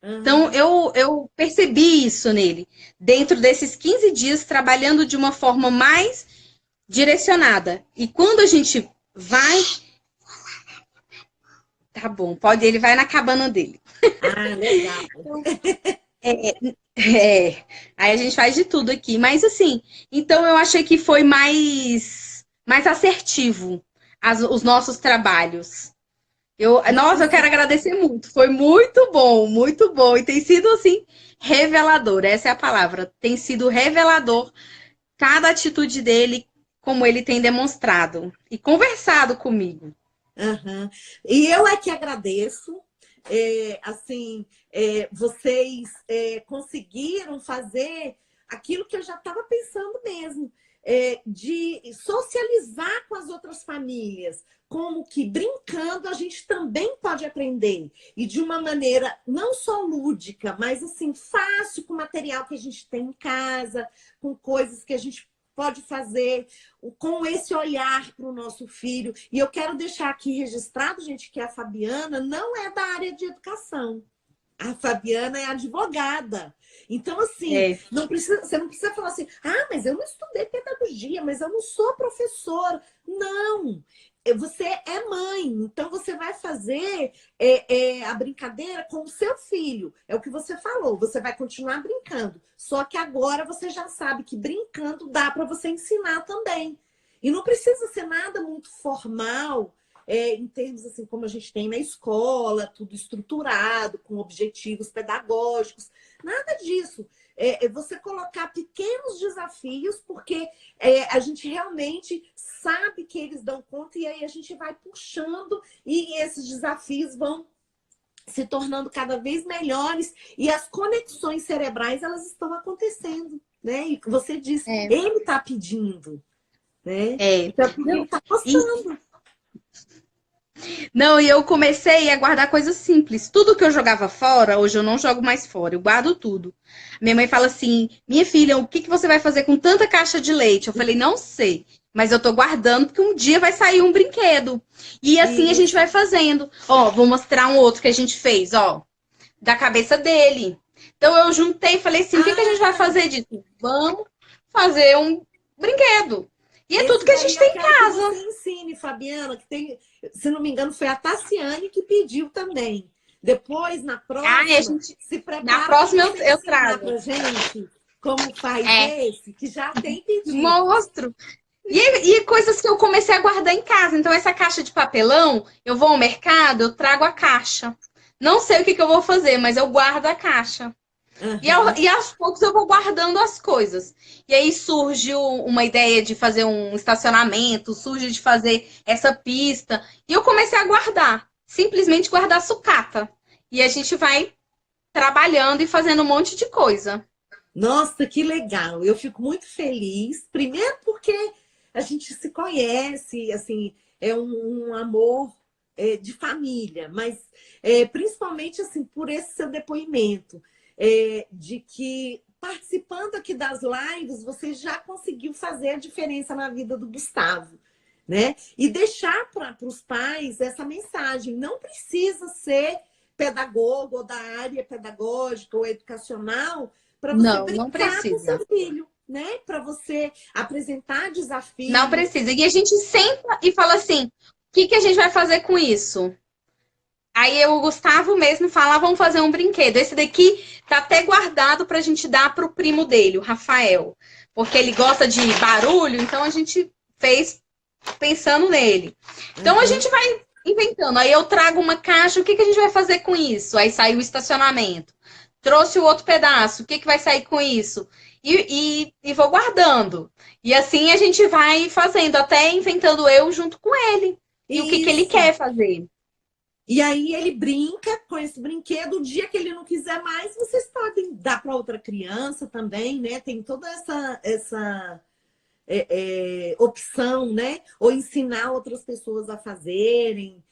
Então, eu percebi isso nele. Dentro desses 15 dias, trabalhando de uma forma mais direcionada. E quando a gente vai... Tá bom, ele vai na cabana dele. Ah, legal. Aí a gente faz de tudo aqui. Mas assim, então eu achei que foi mais assertivo os nossos trabalhos. Eu quero agradecer muito. Foi muito bom, muito bom. E tem sido, assim, revelador. Essa é a palavra. Tem sido revelador cada atitude dele, como ele tem demonstrado. E conversado comigo. E eu é que agradeço. Vocês conseguiram fazer aquilo que eu já estava pensando mesmo. De socializar com as outras famílias, como que brincando a gente também pode aprender, e de uma maneira não só lúdica, mas assim, fácil, com material que a gente tem em casa, com coisas que a gente pode fazer, com esse olhar para o nosso filho. E eu quero deixar aqui registrado, gente, que a Fabiana não é da área de educação. A Fabiana é advogada. Então, assim, você não precisa falar assim, mas eu não estudei pedagogia, mas eu não sou professora. Não, você é mãe, então você vai fazer a brincadeira com o seu filho. É o que você falou, você vai continuar brincando. Só que agora você já sabe que brincando dá para você ensinar também. E não precisa ser nada muito formal, em termos assim como a gente tem na escola, tudo estruturado, com objetivos pedagógicos. Nada disso. Você colocar pequenos desafios, porque a gente realmente sabe que eles dão conta, e aí a gente vai puxando, e esses desafios vão se tornando cada vez melhores, e as conexões cerebrais, elas estão acontecendo, né? E você disse, ele está pedindo, né? Então, ele está gostando. Não, e eu comecei a guardar coisas simples. Tudo que eu jogava fora, hoje eu não jogo mais fora, eu guardo tudo. Minha mãe fala assim, minha filha, o que você vai fazer com tanta caixa de leite? Eu falei, não sei, mas eu tô guardando porque um dia vai sair um brinquedo. E assim a gente vai fazendo. Vou mostrar um outro que a gente fez, da cabeça dele. Então eu juntei e falei assim, o que a gente vai fazer disso? Vamos fazer um brinquedo. E é tudo que a gente tem em casa. Que você ensine, Fabiana, que tem, se não me engano, foi a Tassiane que pediu também. Depois, na próxima, se prepara. Na próxima eu trago pra gente como faz esse, que já tem pedido. Mostro. E coisas que eu comecei a guardar em casa. Então, essa caixa de papelão, eu vou ao mercado, eu trago a caixa. Não sei o que eu vou fazer, mas eu guardo a caixa. Aham. E aos poucos eu vou guardando as coisas. E aí surge uma ideia de fazer um estacionamento, surge de fazer essa pista. E eu comecei a guardar, simplesmente guardar sucata. E a gente vai trabalhando e fazendo um monte de coisa. Nossa, que legal! Eu fico muito feliz. Primeiro porque a gente se conhece, assim, é um amor de família, mas principalmente assim por esse seu depoimento de que participando aqui das lives você já conseguiu fazer a diferença na vida do Gustavo, né? E deixar para os pais essa mensagem. Não precisa ser pedagogo ou da área pedagógica ou educacional para você Não, não brincar com precisa. seu filho, né? Para você apresentar Não desafios. precisa. E a gente senta e fala assim: o que que a gente vai fazer com isso? Aí o Gustavo mesmo fala: vamos fazer um brinquedo. Esse daqui tá até guardado pra gente dar pro primo dele, o Rafael. Porque ele gosta de barulho, então a gente fez pensando nele. Então a Uhum. gente vai inventando. Aí eu trago uma caixa, o que que a gente vai fazer com isso? Aí sai o estacionamento. Trouxe o outro pedaço, o que que vai sair com isso? E vou guardando. E assim a gente vai fazendo, até inventando eu junto com ele. E o que que ele Isso. quer fazer. E aí ele brinca com esse brinquedo. O dia que ele não quiser mais, vocês podem dar para outra criança também, né? Tem toda essa opção, né? Ou ensinar outras pessoas a fazerem.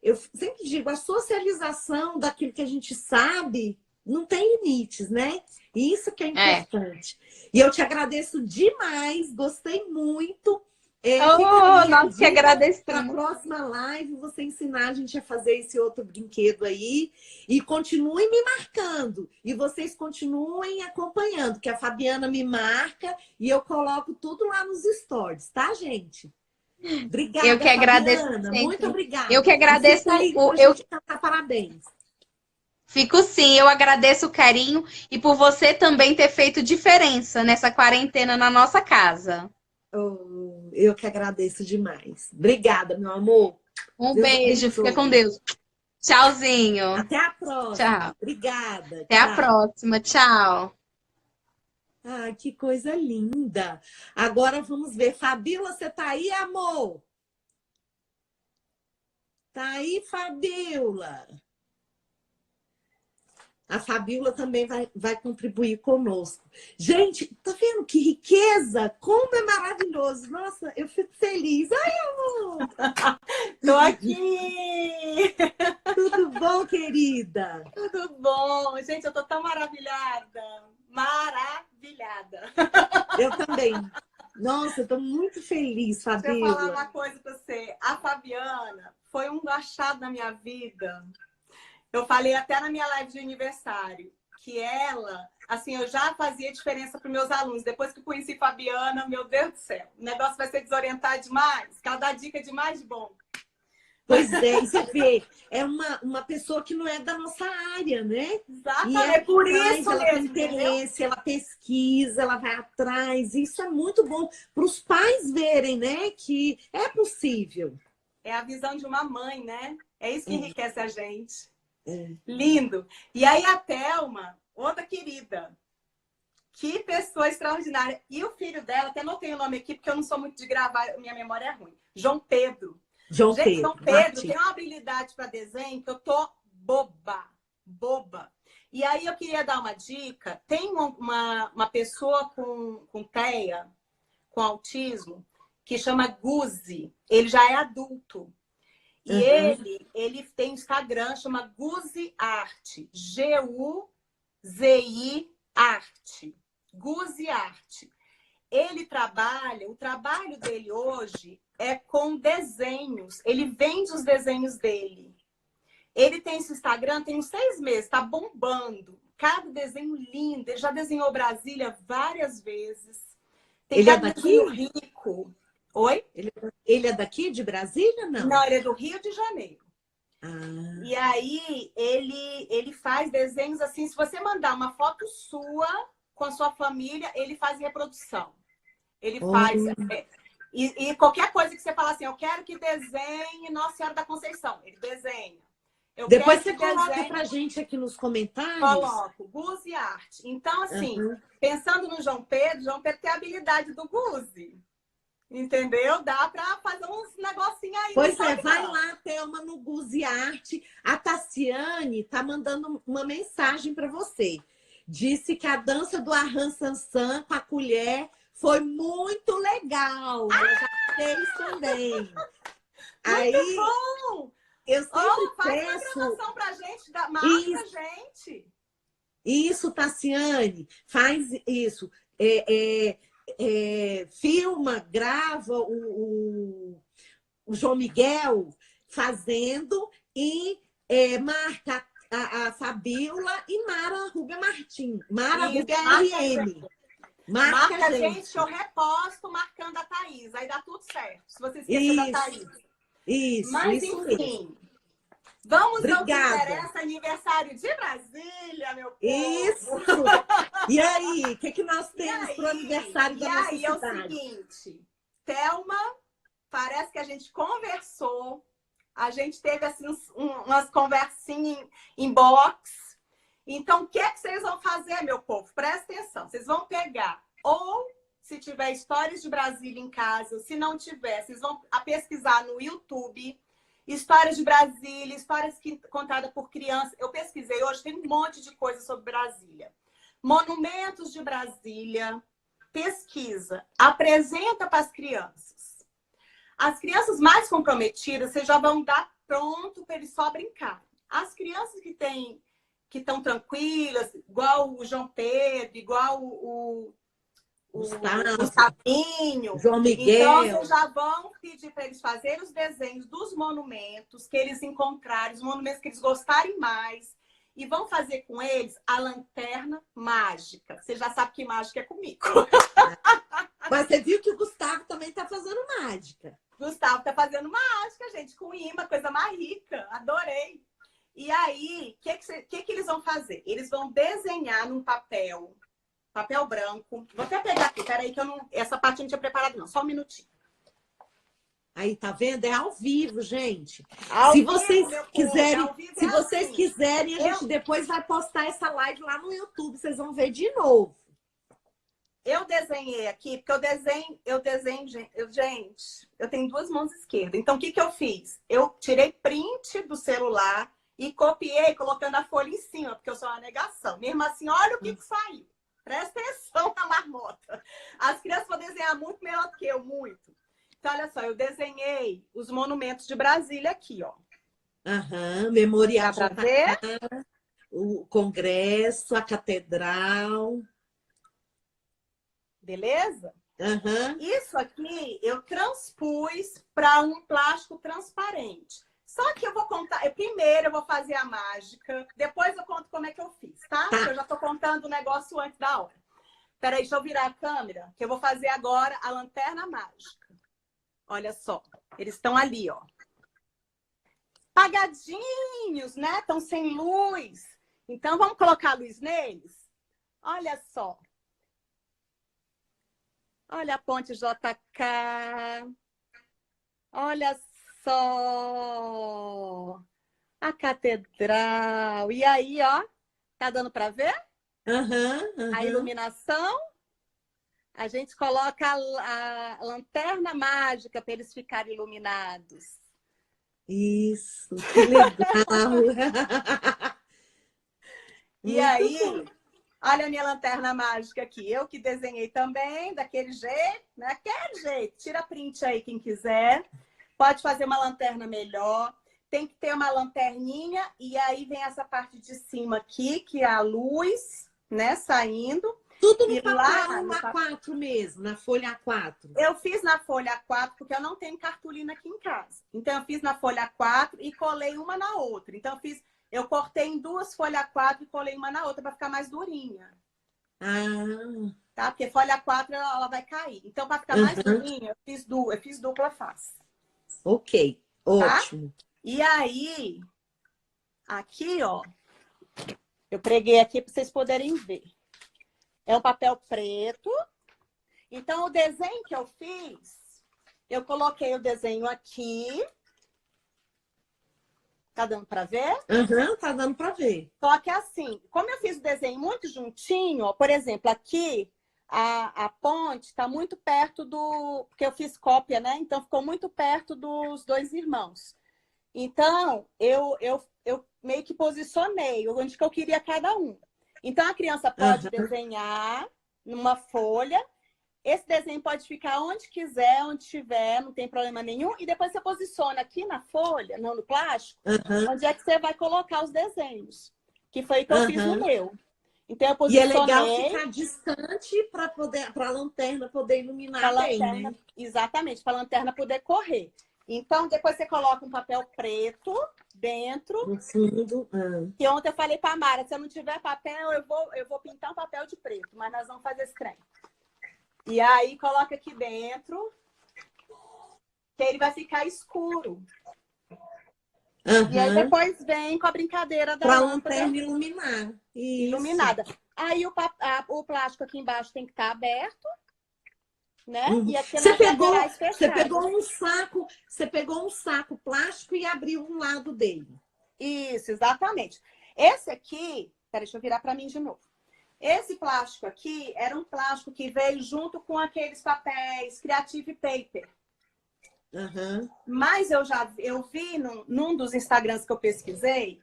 Eu sempre digo, a socialização daquilo que a gente sabe não tem limites, né? E isso que é É. importante. E eu te agradeço demais, gostei muito. Fica Oh, aí a nós que dica para a agradecemos. próxima live, você ensinar a gente a fazer esse outro brinquedo aí. E continue me marcando. E vocês continuem acompanhando, que a Fabiana me marca e eu coloco tudo lá nos stories, tá, gente? Eu que Obrigada, agradeço Fabiana. Muito sempre. Eu que obrigada. E agradeço fica aí o para a eu gente cantar parabéns. fico sim, eu agradeço o carinho e por você também ter feito diferença nessa quarentena na nossa casa. Oh, eu que agradeço demais. Obrigada, meu amor. Um Deus beijo, fica com abençoe. Deus. Tchauzinho. Até a próxima. Tchau. Obrigada. Até a Tchau. próxima. Tchau. Ai, que coisa linda. Agora vamos ver. Fabíola, você tá aí, amor? Tá aí, Fabíola? A Fabíola também vai contribuir conosco. Gente, tá vendo que riqueza? Como é maravilhoso. Nossa, eu fico feliz. Ai, amor! Tô aqui! Tudo bom, querida? Tudo bom? Gente, eu tô tão maravilhada! Maravilhada! Eu também. Nossa, eu tô muito feliz, Deixa eu falar Fabíola. uma coisa pra você. A Fabiana foi um achado na minha vida. Eu falei até na minha live de aniversário que ela, assim, eu já fazia diferença para meus alunos. Depois que eu conheci Fabiana, meu Deus do céu, o negócio vai ser desorientar demais. Que ela dá dica demais de bom. Pois é, e você vê, é uma pessoa que não é da nossa área, né? E Exatamente, ela é por faz, isso ela tem mesmo, entendeu? interesse, ela pesquisa, ela vai atrás. Isso é muito bom para os pais verem, né? Que é possível. É a visão de uma mãe, né? É isso que enriquece a gente. É. Lindo. E aí a Thelma, outra querida. Que pessoa extraordinária. E o filho dela, até anotei o nome aqui, porque eu não sou muito de gravar, minha memória é ruim. João Pedro. João Gente, João Pedro, Pedro Martins. tem uma habilidade para desenho que eu tô boba. Boba. E aí eu queria dar uma dica. Tem uma pessoa com TEA, com autismo, que chama Guzi. Ele já é adulto. E ele tem Instagram, chama Guzi Art. Guzi Art. Guzi Art. Ele trabalha, o trabalho dele hoje é com desenhos. Ele vende os desenhos dele. Ele tem esse Instagram, tem uns 6 meses, tá bombando. Cada desenho lindo. Ele já desenhou Brasília várias vezes. Tem Ele é cada daqui? desenho rico. Oi? Ele é daqui de Brasília, não? Não, ele é do Rio de Janeiro. Ah, E aí ele faz desenhos assim, se você mandar uma foto sua com a sua família, ele faz reprodução. Ele faz. E qualquer coisa que você fala assim, eu quero que desenhe Nossa Senhora da Conceição, ele desenha. Eu Depois quero você que coloca desenhe. pra gente aqui nos comentários. Coloco, Guzi Arte. Então, assim, pensando no João Pedro tem a habilidade do Guzi. Entendeu? Dá para fazer uns negocinhos aí. Pois é, vai lá, Thelma, no Guzi Arte. A Tassiane tá mandando uma mensagem para você. Disse que a dança do Arran Sansan com a colher foi muito legal. Ela já fez também. Aí, bom! eu sempre Faz peço... uma gravação pra gente, marca pra gente. Isso, Tassiane, faz isso. Filma, grava o João Miguel fazendo e marca a Fabiola e Mara Rubia Martins. Mara Rubia RM. Marca a gente, eu reposto marcando a Thaís. Aí dá tudo certo. Se você esquecer da Thaís. Mas, enfim, mesmo. Vamos Obrigada. ao que interessa, aniversário de Brasília, meu povo. Isso! E aí, o que nós temos para o aniversário da nossa cidade? E aí, é o seguinte, Thelma, parece que a gente conversou, a gente teve assim, umas conversinhas em box. Então, o que é que vocês vão fazer, meu povo? Presta atenção, vocês vão pegar, ou se tiver histórias de Brasília em casa, se não tiver, vocês vão pesquisar no YouTube, histórias de Brasília, histórias contadas por crianças. Eu pesquisei hoje, tem um monte de coisa sobre Brasília. Monumentos de Brasília, pesquisa, apresenta para as crianças. As crianças mais comprometidas, vocês já vão dar pronto para eles só brincar. As crianças que estão tranquilas, igual o João Pedro, igual o Gustavinho, João Miguel. Então, vocês já vão pedir para eles fazerem os desenhos dos monumentos que eles encontrarem, os monumentos que eles gostarem mais, e vão fazer com eles a lanterna mágica. Você já sabe que mágica é comigo. Mas você viu que o Gustavo também está fazendo mágica. Gustavo está fazendo mágica, gente, com imã, coisa mais rica. Adorei. E aí, o que eles vão fazer? Eles vão desenhar num papel branco. Vou até pegar aqui, peraí, que essa parte eu não tinha preparado, não. Só um minutinho. Aí, tá vendo? É ao vivo, gente. Ao se vivo, vocês quiserem, ao vivo se é vocês assim. quiserem, a gente depois vai postar essa live lá no YouTube. Vocês vão ver de novo. Eu desenhei aqui, porque eu desenho, gente, eu tenho 2 mãos esquerdas. Então, o que eu fiz? Eu tirei print do celular e copiei, colocando a folha em cima, porque eu sou uma negação. Mesmo assim, olha o que saiu. Presta atenção na marmota. As crianças vão desenhar muito melhor do que eu, muito. Então, olha só, eu desenhei os monumentos de Brasília aqui, ó. Memorial Dá pra ver? O Congresso, a Catedral. Beleza? Isso aqui eu transpus para um plástico transparente. Só que eu vou contar. Primeiro eu vou fazer a mágica, depois eu conto como é que eu fiz, tá? Porque eu já tô contando o negócio antes da hora. Peraí, deixa eu virar a câmera, que eu vou fazer agora a lanterna mágica. Olha só, eles estão ali, ó. Apagadinhos, né? Estão sem luz. Então, vamos colocar a luz neles? Olha só. Olha a ponte JK. Olha só. A catedral. E aí, ó. Tá dando para ver? A iluminação. A gente coloca a lanterna mágica para eles ficarem iluminados. Isso, que legal. E aí, olha a minha lanterna mágica aqui. Eu que desenhei também, daquele jeito, né? Aquele jeito. Tira print aí quem quiser. Pode fazer uma lanterna melhor. Tem que ter uma lanterninha e aí vem essa parte de cima aqui, que é a luz, né, saindo. Tudo no papel A4 mesmo, na folha A4. Eu fiz na folha A4 porque eu não tenho cartolina aqui em casa. Então, eu fiz na folha A4 e colei uma na outra. Então, eu cortei em 2 folhas A4 e colei uma na outra para ficar mais durinha. Tá? Porque folha A4 ela vai cair. Então, para ficar mais durinha, eu fiz dupla face. Ok, ótimo. Tá? E aí, aqui, ó, eu preguei aqui para vocês poderem ver. É um papel preto. Então, o desenho que eu fiz, eu coloquei o desenho aqui. Tá dando para ver? Aham, tá dando para ver. Só que assim, como eu fiz o desenho muito juntinho, ó, por exemplo, aqui a ponte está muito perto do... Porque eu fiz cópia, né? Então ficou muito perto dos dois irmãos. Então, eu meio que posicionei onde que eu queria cada um. Então, a criança pode desenhar numa folha. Esse desenho pode ficar onde quiser, onde tiver, não tem problema nenhum. E depois você posiciona aqui na folha, não no plástico, onde é que você vai colocar os desenhos. Que foi o que eu fiz no meu. Então, eu E é posicionei... legal ficar distante para a lanterna poder iluminar bem, né? Exatamente, para a lanterna poder correr. Então, depois você coloca um papel preto dentro. No fundo. E ontem eu falei para a Mara, se eu não tiver papel, eu vou pintar um papel de preto. Mas nós vamos fazer esse trem. E aí, coloca aqui dentro. Que ele vai ficar escuro. E aí, depois vem com a brincadeira da para a lanterna iluminar. Isso. Iluminada. Aí, o plástico aqui embaixo tem que estar aberto. Né? E aqui você pegou um saco plástico e abriu um lado dele. Isso, exatamente. Esse aqui, peraí, deixa eu virar para mim de novo. Esse plástico aqui era um plástico que veio junto com aqueles papéis Creative Paper. Mas eu vi num dos Instagrams que eu pesquisei,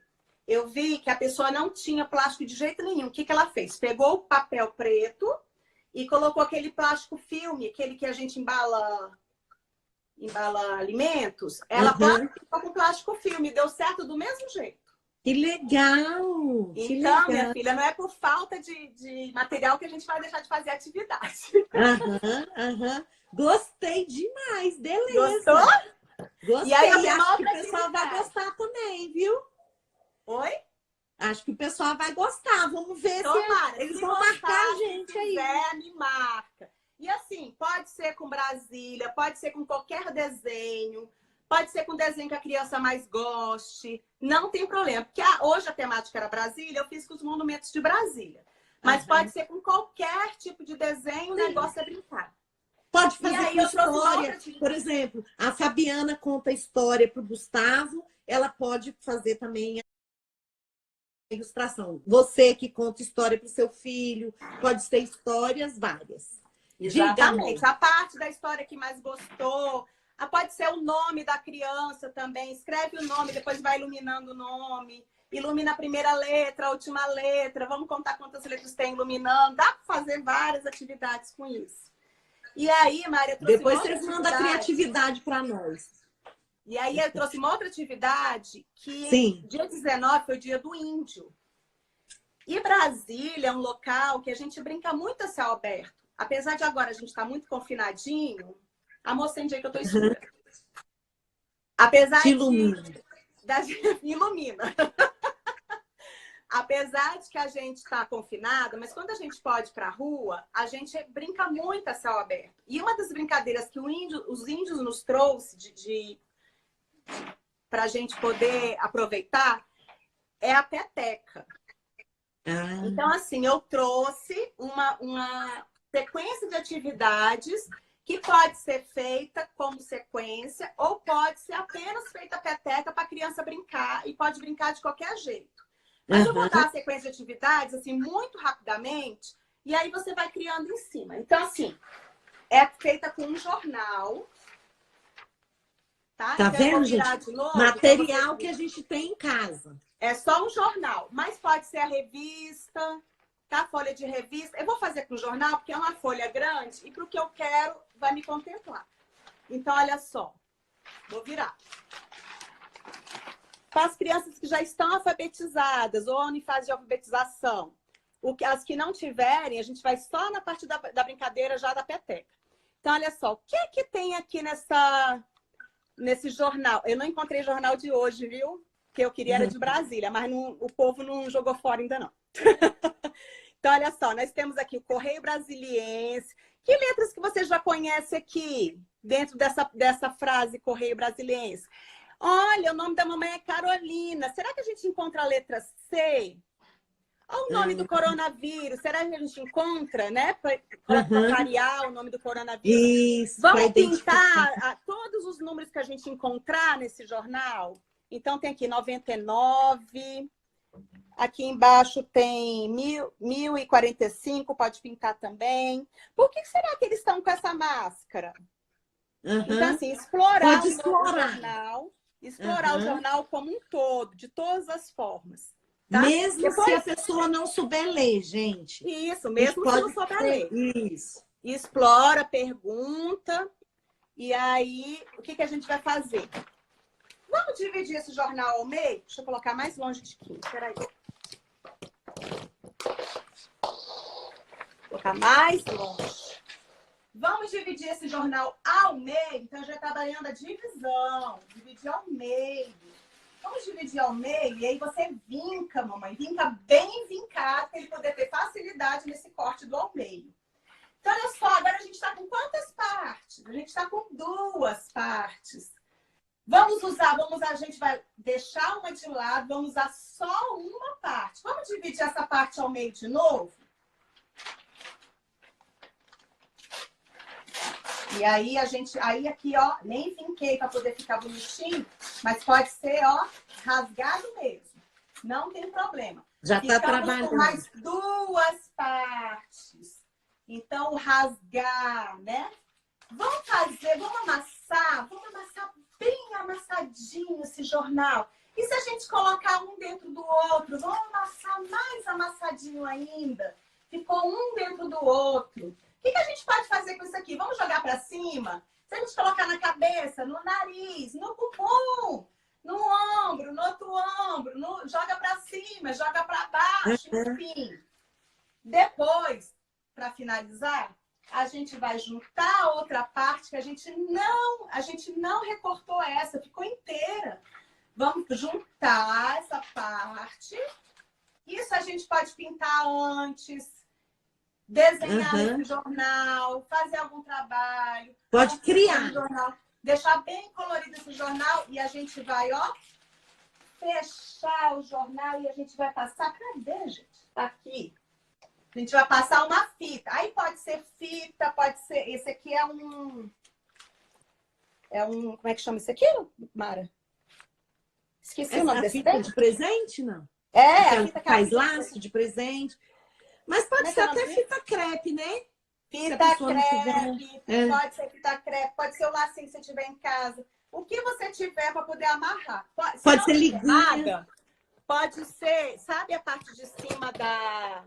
eu vi que a pessoa não tinha plástico de jeito nenhum. O que ela fez? Pegou o papel preto e colocou aquele plástico filme, aquele que a gente embala alimentos. Ela ficou com plástico filme, deu certo do mesmo jeito. Que legal! Então, minha filha, não é por falta de material que a gente vai deixar de fazer atividade. Gostei demais, beleza. Gostou? Gostei. E aí, acho que o pessoal vai gostar também, viu? Oi? Acho que o pessoal vai gostar. Vamos ver Tomara, se eles vão marcar a gente aí. Se quiser, me marca. E assim, pode ser com Brasília, pode ser com qualquer desenho, pode ser com desenho que a criança mais goste. Não tem problema. Porque hoje a temática era Brasília, eu fiz com os monumentos de Brasília. Mas pode ser com qualquer tipo de desenho, o negócio é brincar. Pode fazer com história. Por exemplo, a Fabiana conta história para o Gustavo, ela pode fazer também ilustração. Você que conta história para o seu filho, pode ter histórias várias. Exatamente. A parte da história que mais gostou. Pode ser o nome da criança também. Escreve o nome, depois vai iluminando o nome. Ilumina a primeira letra, a última letra. Vamos contar quantas letras tem iluminando. Dá para fazer várias atividades com isso. E aí, Maria, trouxe depois vocês mandam a criatividade para nós. E aí eu trouxe uma outra atividade que dia 19 foi o dia do índio. E Brasília é um local que a gente brinca muito a céu aberto. Apesar de agora a gente estar muito confinadinho, amor, acende aí que eu tô escura. Apesar ilumina. Ilumina. Apesar de que a gente está confinada, mas quando a gente pode ir para a rua, a gente brinca muito a céu aberto. E uma das brincadeiras que os índios nos trouxe para a gente poder aproveitar é a peteca. Então, assim, eu trouxe uma sequência de atividades que pode ser feita como sequência ou pode ser apenas feita a peteca para a criança brincar e pode brincar de qualquer jeito. Mas eu vou dar a sequência de atividades, assim, muito rapidamente, e aí você vai criando em cima. Então, assim, é feita com um jornal. Tá Então, vendo, gente? Novo, material que a gente tem em casa. É só um jornal, mas pode ser a revista, tá? Folha de revista. Eu vou fazer com o jornal, porque é uma folha grande, e para o que eu quero, vai me contemplar. Então, olha só. Vou virar. Para as crianças que já estão alfabetizadas ou em fase de alfabetização, as que não tiverem, a gente vai só na parte da brincadeira já da peteca. Então, olha só, o que é que tem aqui nesse jornal? Eu não encontrei jornal de hoje, viu? Que eu queria era de Brasília, mas o povo não jogou fora ainda não. Então, olha só, nós temos aqui o Correio Brasiliense. Que letras que você já conhece aqui, dentro dessa frase Correio Brasiliense? Olha, o nome da mamãe é Carolina. Será que a gente encontra a letra C? Olha o nome do coronavírus. Será que a gente encontra, né? Para variar o nome do coronavírus. Isso, vamos pintar todos os números que a gente encontrar nesse jornal. Então, tem aqui 99. Aqui embaixo tem 1045, pode pintar também. Por que será que eles estão com essa máscara? Então, assim, explorar Pode o explorar. jornal, explorar o jornal como um todo, de todas as formas. Tá? Mesmo Depois... se a pessoa não souber ler, gente. Isso, mesmo se não souber ler. Isso. Explora, pergunta, e aí, o que a gente vai fazer? Vamos dividir esse jornal ao meio? Deixa eu colocar mais longe de aqui, peraí. Vou colocar mais longe. Vamos dividir esse jornal ao meio, então já está trabalhando a divisão. Dividir ao meio. Vamos dividir ao meio e aí você vinca, mamãe. Vinca bem vincado para ele poder ter facilidade nesse corte do ao meio. Então, olha só, agora a gente está com quantas partes? A gente está com 2 partes. A gente vai deixar uma de lado, vamos usar só uma parte. Vamos dividir essa parte ao meio de novo? E aí aí aqui, ó, nem vinquei para poder ficar bonitinho, mas pode ser, ó, rasgado mesmo. Não tem problema. Já está trabalhando. Com mais 2 partes. Então, rasgar, né? Vamos amassar bem amassadinho esse jornal. E se a gente colocar um dentro do outro? Vamos amassar mais amassadinho ainda. Ficou um dentro do outro. O que a gente pode fazer com isso aqui? Vamos jogar para cima? Se a gente colocar na cabeça, no nariz, no bumbum, no ombro, no outro ombro, joga para cima, joga para baixo, enfim. Depois, para finalizar, a gente vai juntar a outra parte que a gente não recortou essa, ficou inteira. Vamos juntar essa parte. Isso a gente pode pintar antes, desenhar nesse jornal, fazer algum trabalho. Pode criar. Jornal, deixar bem colorido esse jornal e a gente vai, ó, fechar o jornal e a gente vai passar. Cadê, gente? Tá aqui. A gente vai passar uma fita. Aí pode ser fita, pode ser... Esse aqui é um... Como é que chama isso aqui, Mara? Esqueci o nome desse fita tempo. de presente, não? A fita faz laço de presente. Mas pode ser até fita crepe, né? Fita crepe, pode ser fita crepe, pode ser o lacinho que você tiver em casa. O que você tiver para poder amarrar. Pode ser liguinha. Pode ser, sabe a parte de cima da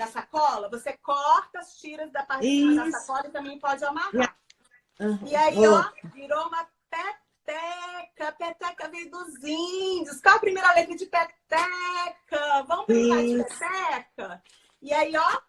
sacola? Você corta as tiras da parte de cima da sacola e também pode amarrar. E aí, ó, virou uma peteca. Peteca veio dos índios. Qual a primeira letra de peteca? Vamos brincar de peteca? E aí, ó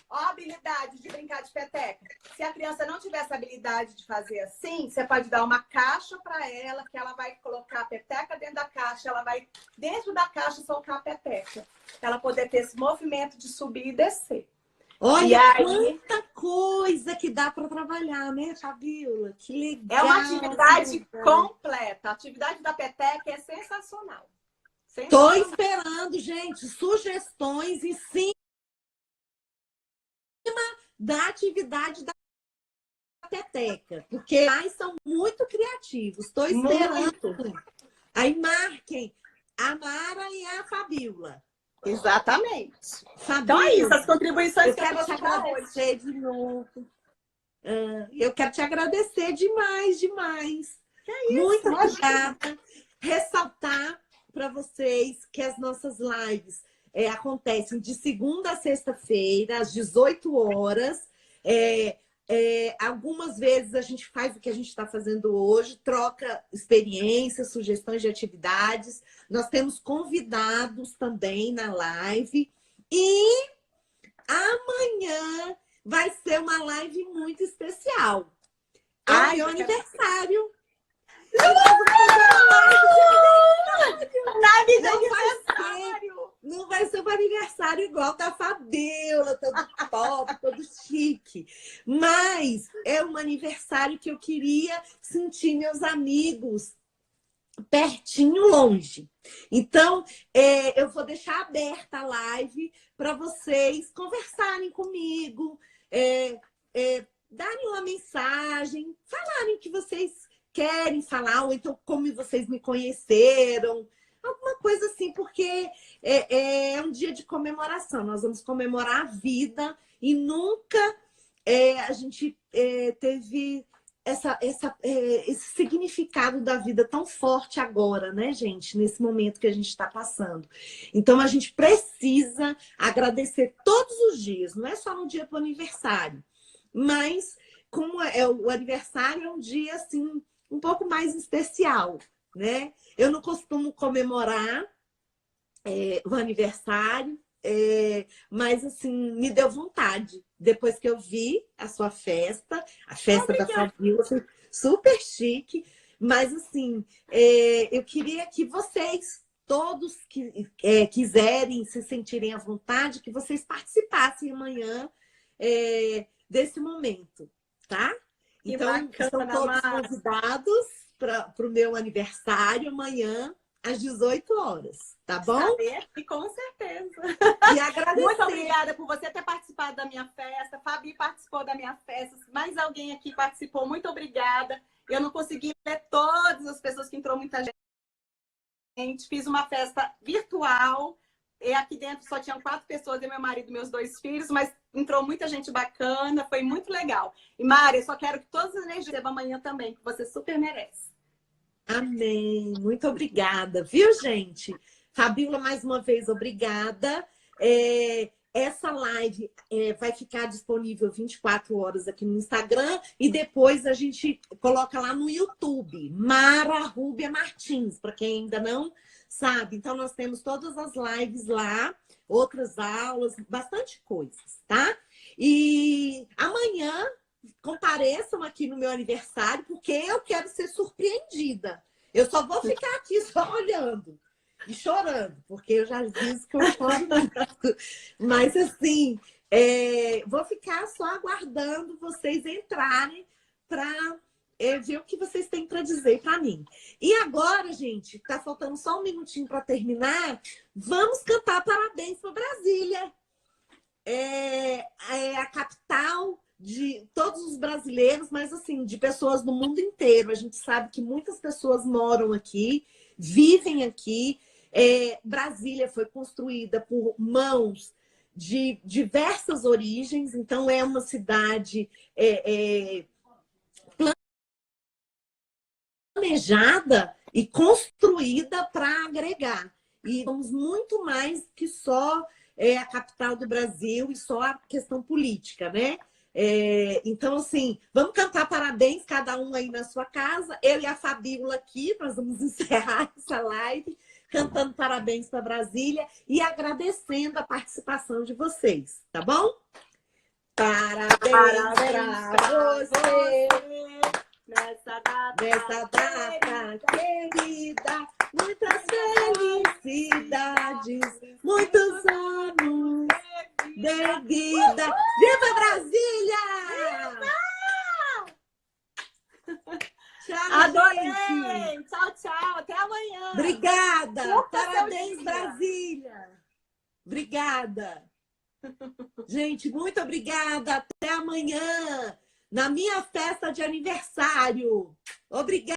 a habilidade de brincar de peteca. Se a criança não tiver essa habilidade de fazer assim, você pode dar uma caixa para ela, que ela vai colocar a peteca dentro da caixa, ela vai dentro da caixa soltar a peteca. Ela poder ter esse movimento de subir e descer. Olha quanta coisa que dá para trabalhar, né, Fabiola? Que legal. É uma atividade completa. A atividade da peteca é sensacional. Estou esperando, gente, sugestões em cima da atividade da peteca, porque eles são muito criativos. Estou esperando. Aí marquem a Mara e a Fabiola. Exatamente. Fabiola, então é isso, as contribuições eu quero te agradecer de novo. Eu quero te agradecer demais. Que é isso, muito obrigada. Ressaltar para vocês que as nossas lives acontecem de segunda a sexta-feira, às 18 horas. Algumas vezes a gente faz o que a gente está fazendo hoje, troca experiências, sugestões de atividades. Nós temos convidados também na live. E amanhã vai ser uma live muito especial. É meu aniversário. Não vai ser um aniversário igual da Fabiola, todo top, todo chique. Mas é um aniversário que eu queria sentir meus amigos pertinho, longe. Então, eu vou deixar aberta a live para vocês conversarem comigo, darem uma mensagem, falarem o que vocês querem falar, ou então como vocês me conheceram, alguma coisa assim, porque é um dia de comemoração. Nós vamos comemorar a vida e nunca a gente teve esse significado da vida tão forte agora, né, gente? Nesse momento que a gente está passando. Então, a gente precisa agradecer todos os dias, não é só no dia do aniversário, mas como o aniversário é um dia, assim, um pouco mais especial, né? Eu não costumo comemorar o aniversário, mas assim, me deu vontade. Depois que eu vi a sua festa, a festa da Fabíola, foi super chique, mas assim, eu queria que vocês, todos que quiserem se sentirem à vontade, que vocês participassem amanhã desse momento, tá? Então, estão todos convidados para o meu aniversário amanhã, às 18 horas, tá bom? E com certeza. E agradecer. Muito obrigada por você ter participado da minha festa. Fabi participou da minha festa. Mais alguém aqui participou. Muito obrigada. Eu não consegui ler todas as pessoas que entrou, muita gente. Fiz uma festa virtual. E aqui dentro só tinham 4 pessoas, eu, meu marido e meus 2 filhos, mas entrou muita gente bacana, foi muito legal. E Mari, eu só quero que todas as energias recebam amanhã também, que você super merece. Amém. Muito obrigada, viu, gente? Fabíola, mais uma vez, obrigada. Essa live vai ficar disponível 24 horas aqui no Instagram e depois a gente coloca lá no YouTube, Mara Rúbia Martins, para quem ainda não sabe. Então, nós temos todas as lives lá, outras aulas, bastante coisas, tá? E amanhã compareçam aqui no meu aniversário, porque eu quero ser surpreendida. Eu só vou ficar aqui só olhando e chorando, porque eu já disse que eu choro muito. Mas, assim, vou ficar só aguardando vocês entrarem para ver o que vocês têm para dizer para mim. E agora, gente, tá faltando só um minutinho para terminar. Vamos cantar parabéns para Brasília. É a capital de todos os brasileiros, mas assim, de pessoas do mundo inteiro. A gente sabe que muitas pessoas moram aqui, vivem aqui. Brasília foi construída por mãos de diversas origens, então é uma cidade planejada e construída para agregar. E somos muito mais que só a capital do Brasil e só a questão política, né? Então, assim, vamos cantar parabéns, cada um aí na sua casa. Eu e a Fabíola aqui, nós vamos encerrar essa live cantando parabéns para Brasília e agradecendo a participação de vocês, tá bom? Parabéns para você nessa data querida, muitas felicidades, muitos anos de vida. Viva Brasília! Tchau, Adorei! gente! Tchau, tchau! Até amanhã! Obrigada! Parabéns, Brasília! Obrigada! Gente, muito obrigada! Até amanhã! Na minha festa de aniversário! Obrigada!